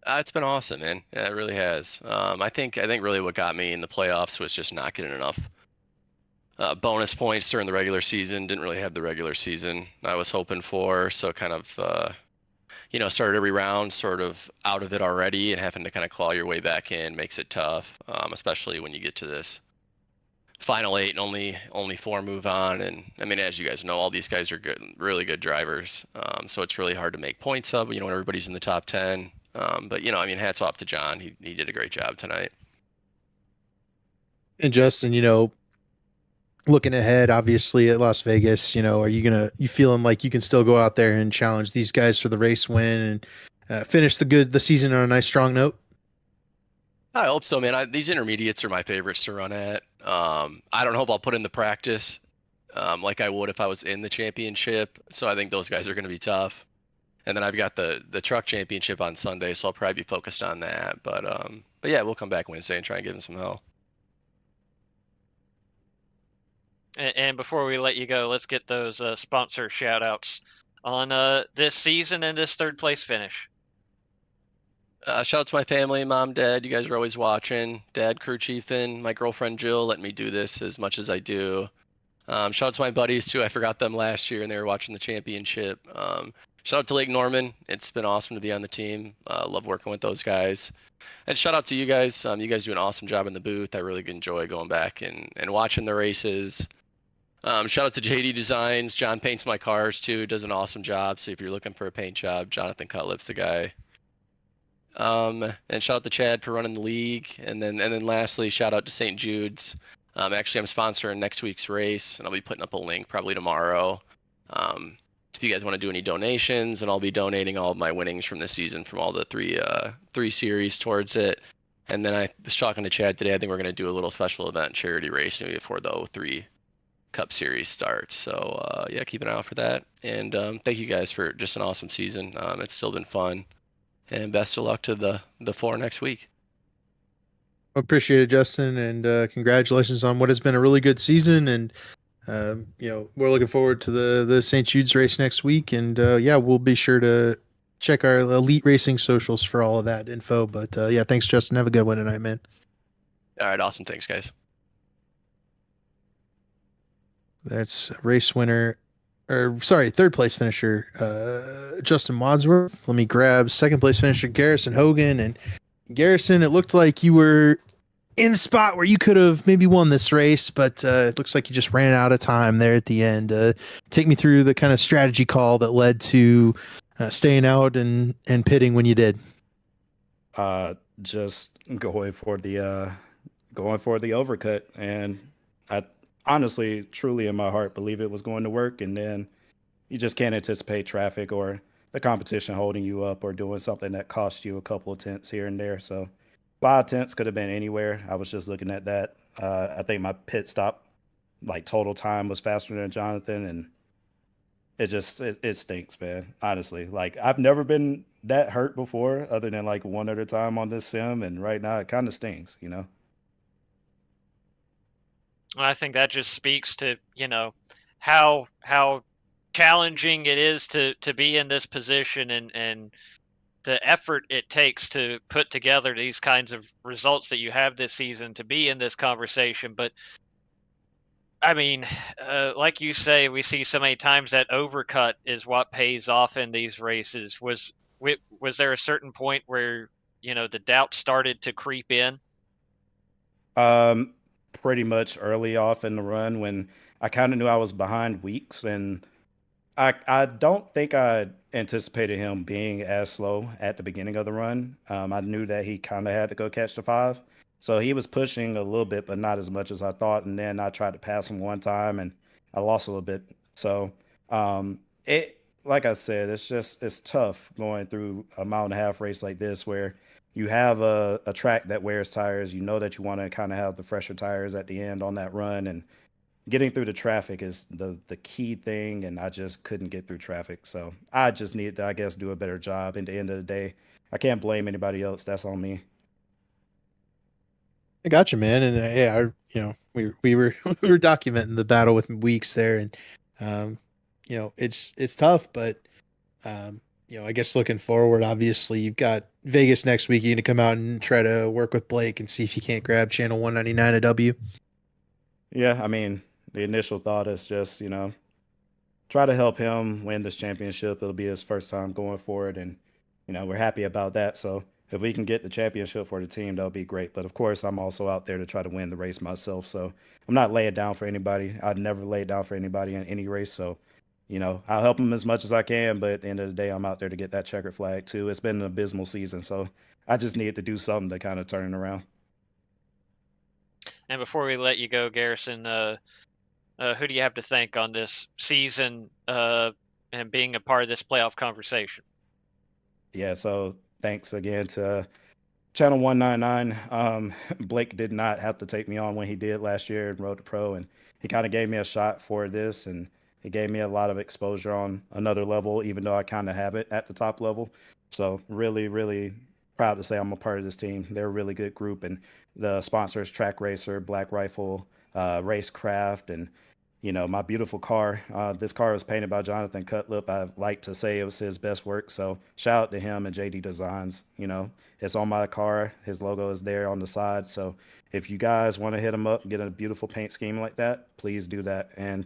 S6: It's been awesome, man. Yeah, it really has. I think really what got me in the playoffs was just not getting enough bonus points during the regular season. Didn't really have the regular season I was hoping for, so kind of started every round sort of out of it already, and having to kind of claw your way back in makes it tough, especially when you get to this final 8 and only 4 move on. And I mean, as you guys know, all these guys are good, really good drivers, so it's really hard to make points up when everybody's in the top 10. But hats off to John. He did a great job tonight.
S1: And Justin, looking ahead, obviously at Las Vegas, are you feeling like you can still go out there and challenge these guys for the race win and finish the season on a nice strong note?
S6: I hope so, man. These intermediates are my favorites to run at. I don't hope I'll put in the practice like I would if I was in the championship. So I think those guys are going to be tough. And then I've got the truck championship on Sunday, so I'll probably be focused on that. But yeah, we'll come back Wednesday and try and give him some hell.
S2: And before we let you go, let's get those sponsor shout outs on this season and this third place finish.
S6: Shout out to my family, mom, dad. You guys are always watching. Dad, crew chiefin', my girlfriend Jill, letting me do this as much as I do. Shout out to my buddies too. I forgot them last year and they were watching the championship. Shout out to Lake Norman. It's been awesome to be on the team. Love working with those guys. And shout out to you guys. You guys do an awesome job in the booth. I really enjoy going back and watching the races. Shout out to JD Designs. John paints my cars too. Does an awesome job. So if you're looking for a paint job, Jonathan Cutlip's the guy. And shout out to Chad for running the league. And then lastly, shout out to St. Jude's. Actually, I'm sponsoring next week's race, and I'll be putting up a link probably tomorrow. If you guys want to do any donations, and I'll be donating all of my winnings from this season from all the three series towards it. And then I was talking to Chad today. I think we're going to do a little special event charity race maybe before the 03 Cup Series starts. So yeah, keep an eye out for that. And thank you guys for just an awesome season. It's still been fun. And best of luck to the 4 next week.
S1: Appreciate it, Justin, and congratulations on what has been a really good season. And we're looking forward to the St. Jude's race next week. And yeah, we'll be sure to check our Elite Racing socials for all of that info. But yeah, thanks, Justin. Have a good one tonight, man.
S6: All right, awesome. Thanks, guys.
S1: That's race winner, third place finisher, Justin Wadsworth. Let me grab second place finisher Garrison Hogan. And Garrison, it looked like you were in a spot where you could have maybe won this race, but it looks like you just ran out of time there at the end. Take me through the kind of strategy call that led to staying out and pitting when you did.
S7: Just going for the overcut, and I honestly, truly in my heart believe it was going to work, and then you just can't anticipate traffic or the competition holding you up or doing something that cost you a couple of tenths here and there. So 5 tenths could have been anywhere. I was just looking at that. I think my pit stop, like total time, was faster than Jonathan, and it stinks, man. Honestly, like I've never been that hurt before, other than like one other time on this sim, and right now it kind of stings,
S2: I think that just speaks to how challenging it is to be in this position and the effort it takes to put together these kinds of results that you have this season to be in this conversation. But I mean, like you say, we see so many times that overcut is what pays off in these races. Was there a certain point where the doubt started to creep in?
S7: Pretty much early off in the run when I kind of knew I was behind weeks, and I don't think I anticipated him being as slow at the beginning of the run. I knew that he kind of had to go catch the 5. So he was pushing a little bit, but not as much as I thought. And then I tried to pass him one time and I lost a little bit. So like I said, it's tough going through a 1.5 mile race like this where you have a track that wears tires. You know that you want to kind of have the fresher tires at the end on that run, and getting through the traffic is the key thing, and I just couldn't get through traffic. So I just need to, I guess, do a better job. At the end of the day, I can't blame anybody else. That's on me.
S1: I got you, man. And yeah, we were documenting the battle with Weeks there, and it's tough, but I guess looking forward, obviously you've got Vegas next week. You're gonna come out and try to work with Blake and see if you can't grab channel 199 a W.
S7: Yeah, I mean, the initial thought is just, try to help him win this championship. It'll be his first time going for it, and, we're happy about that. So if we can get the championship for the team, that'll be great. But of course, I'm also out there to try to win the race myself. So I'm not laying down for anybody. I'd never lay down for anybody in any race. So, I'll help him as much as I can. But at the end of the day, I'm out there to get that checkered flag too. It's been an abysmal season. So I just need to do something to kind of turn it around.
S2: And before we let you go, Garrison, who do you have to thank on this season and being a part of this playoff conversation?
S7: Yeah, so thanks again to Channel 199. Blake did not have to take me on when he did last year in Road to Pro, and he kind of gave me a shot for this, and he gave me a lot of exposure on another level, even though I kind of have it at the top level. So really, really proud to say I'm a part of this team. They're a really good group, and the sponsors, Track Racer, Black Rifle, Racecraft, and my beautiful car. This car was painted by Jonathan Cutlip. I like to say it was his best work. So shout out to him and JD Designs. It's on my car. His logo is there on the side. So if you guys want to hit him up and get a beautiful paint scheme like that, please do that. And,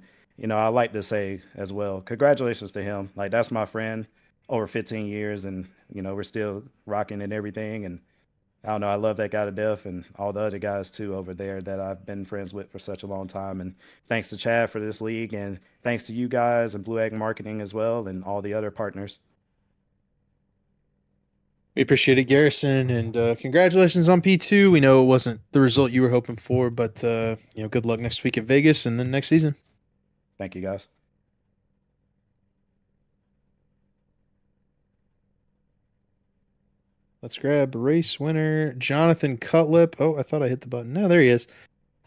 S7: I like to say as well, congratulations to him. Like, that's my friend over 15 years, and, we're still rocking and everything. And I don't know. I love that guy to death, and all the other guys too over there that I've been friends with for such a long time. And thanks to Chad for this league, and thanks to you guys and Blue Egg Marketing as well, and all the other partners.
S1: We appreciate it, Garrison, and congratulations on P2. We know it wasn't the result you were hoping for, but good luck next week at Vegas and then next season.
S7: Thank you, guys.
S1: Let's grab race winner Jonathan Cutlip. Oh, I thought I hit the button. No, there he is.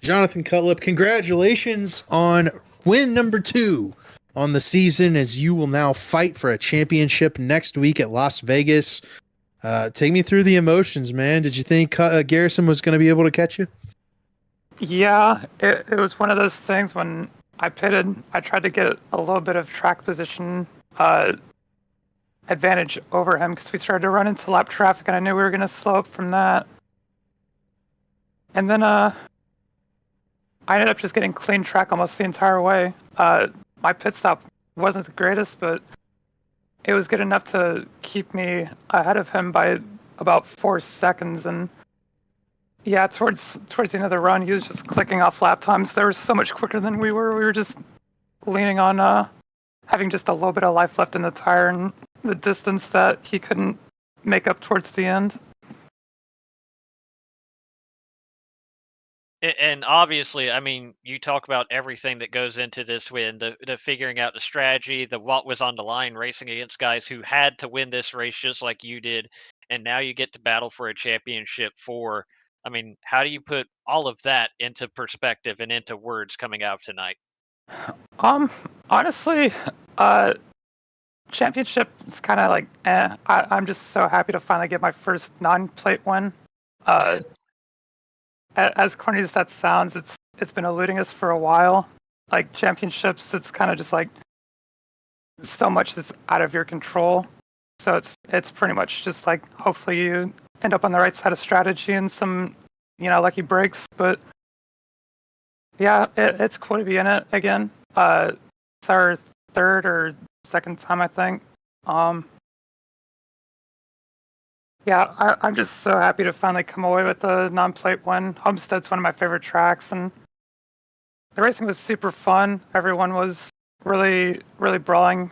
S1: Jonathan Cutlip, congratulations on win number 2 on the season, as you will now fight for a championship next week at Las Vegas. Take me through the emotions, man. Did you think Garrison was going to be able to catch you?
S8: Yeah, it was one of those things when I pitted, I tried to get a little bit of track position advantage over him because we started to run into lap traffic, and I knew we were going to slow up from that. And then I ended up just getting clean track almost the entire way. My pit stop wasn't the greatest, but it was good enough to keep me ahead of him by about 4 seconds. And yeah, towards the end of the run, he was just clicking off lap times. They were so much quicker than we were. We were just leaning on having just a little bit of life left in the tire and the distance that he couldn't make up towards the end.
S2: And obviously, I mean, you talk about everything that goes into this win, the figuring out the strategy, the what was on the line, racing against guys who had to win this race just like you did, and now you get to battle for a championship for. I mean, how do you put all of that into perspective and into words coming out of tonight?
S8: Honestly, championship is kind of like, I'm just so happy to finally get my first non-plate win. As corny as that sounds, it's been eluding us for a while. Like championships, it's kind of just like so much that's out of your control. So it's pretty much just like hopefully you end up on the right side of strategy and some lucky breaks. But yeah, it's cool to be in it again. It's our third or second time, I think. Yeah, I'm just so happy to finally come away with a non-plate win. Homestead's one of my favorite tracks, and the racing was super fun. Everyone was really, really brawling.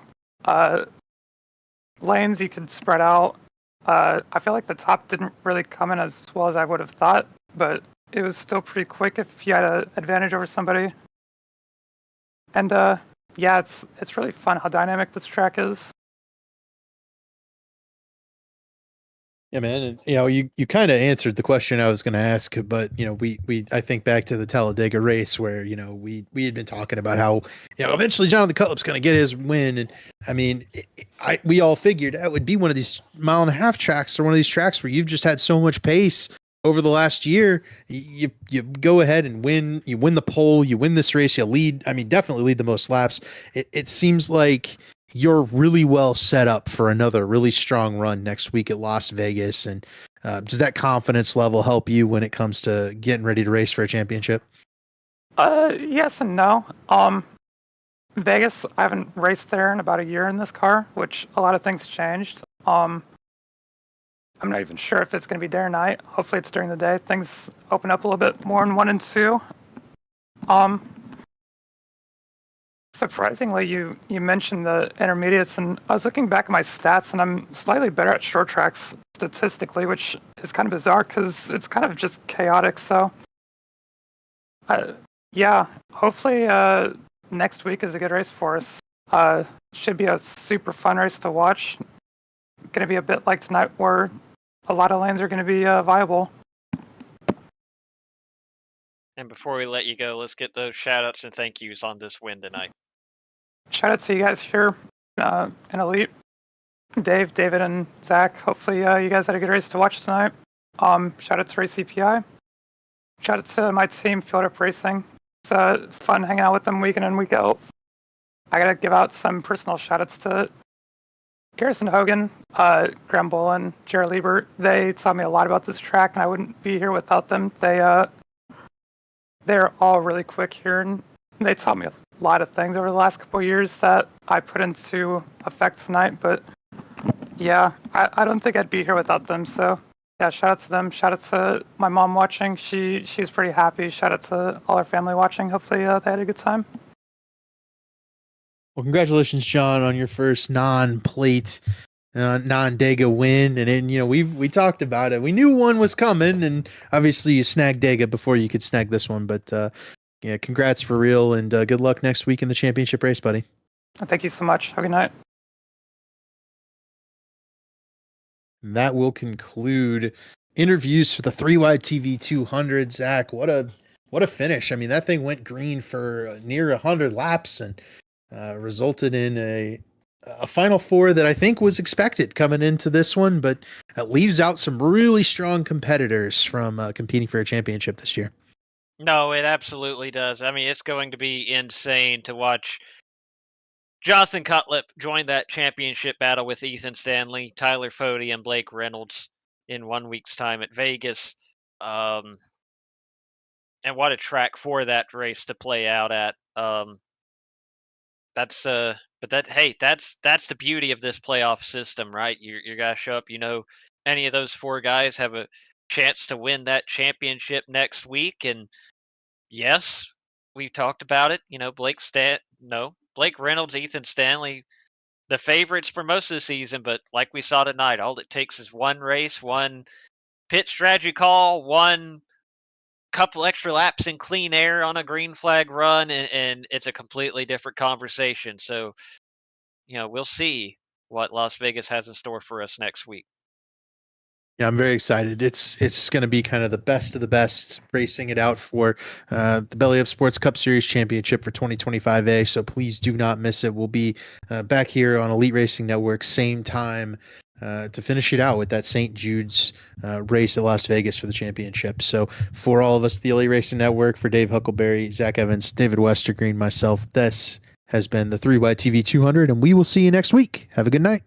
S8: Lanes you could spread out. I feel like the top didn't really come in as well as I would have thought, but it was still pretty quick if you had an advantage over somebody. And yeah, it's really fun how dynamic this track is.
S1: Yeah, man, and you kind of answered the question I was going to ask, but we I think back to the Talladega race where we had been talking about how eventually Jonathan Cutlip's going to get his win, and I mean we all figured that would be one of these 1.5 mile tracks or one of these tracks where you've just had so much pace over the last year. You go ahead and win. You win the pole. You win this race. You lead. I mean, definitely lead the most laps. It seems like you're really well set up for another really strong run next week at Las Vegas. And does that confidence level help you when it comes to getting ready to race for a championship?
S8: Yes and no. Vegas, I haven't raced there in about a year in this car, which a lot of things changed. I'm not even sure if it's going to be day or night. Hopefully it's during the day. Things open up a little bit more in 1 and 2. Surprisingly, you mentioned the intermediates, and I was looking back at my stats, and I'm slightly better at short tracks statistically, which is kind of bizarre because it's kind of just chaotic. So Yeah, hopefully next week is a good race for us. Should be a super fun race to watch. Going to be a bit like tonight where a lot of lanes are going to be viable.
S2: And before we let you go, let's get those shout-outs and thank yous on this win tonight.
S8: Shout out to you guys here in Elite. Dave, David, and Zach. Hopefully you guys had a good race to watch tonight. Shout out to Race CPI. Shout out to my team, Field Up Racing. It's fun hanging out with them week in and week out. I gotta give out some personal shout outs to Garrison Hogan, Graham Bolin, Jared Liebert. They taught me a lot about this track, and I wouldn't be here without them. They're all really quick here, and they taught me a lot of things over the last couple of years that I put into effect tonight. But yeah, I don't think I'd be here without them. So yeah, shout out to them. Shout out to my mom watching. She's pretty happy. Shout out to all our family watching. Hopefully they had a good time.
S1: Well, congratulations, John, on your first non-plate, non-Dega win. And then, we talked about it. We knew one was coming, and obviously you snagged Dega before you could snag this one. But yeah, congrats for real, and good luck next week in the championship race, buddy.
S8: Thank you so much. Have a good night.
S1: And that will conclude interviews for the 3Wide TV 200. Zach, what a finish. I mean, that thing went green for near 100 laps and resulted in a Final Four that I think was expected coming into this one, but it leaves out some really strong competitors from competing for a championship this year.
S2: No, it absolutely does. I mean, it's going to be insane to watch Jonathan Cutlip join that championship battle with Ethan Stanley, Tyler Fody, and Blake Reynolds in 1 week's time at Vegas. And what a track for that race to play out at. That's the beauty of this playoff system, right? You're gonna show up. Any of those four guys have a chance to win that championship next week. And yes, we've talked about it. Blake Reynolds, Ethan Stanley, the favorites for most of the season. But like we saw tonight, all it takes is one race, one pit strategy call, one couple extra laps in clean air on a green flag run, and it's a completely different conversation. So, we'll see what Las Vegas has in store for us next week.
S1: Yeah, I'm very excited. It's going to be kind of the best of the best racing it out for the Belly Up Sports Cup Series Championship for 2025A. So please do not miss it. We'll be back here on Elite Racing Network, same time to finish it out with that St. Jude's race at Las Vegas for the championship. So for all of us at the Elite Racing Network, for Dave Huckleberry, Zach Evans, David Westergreen, myself, this has been the 3Wide TV 200, and we will see you next week. Have a good night.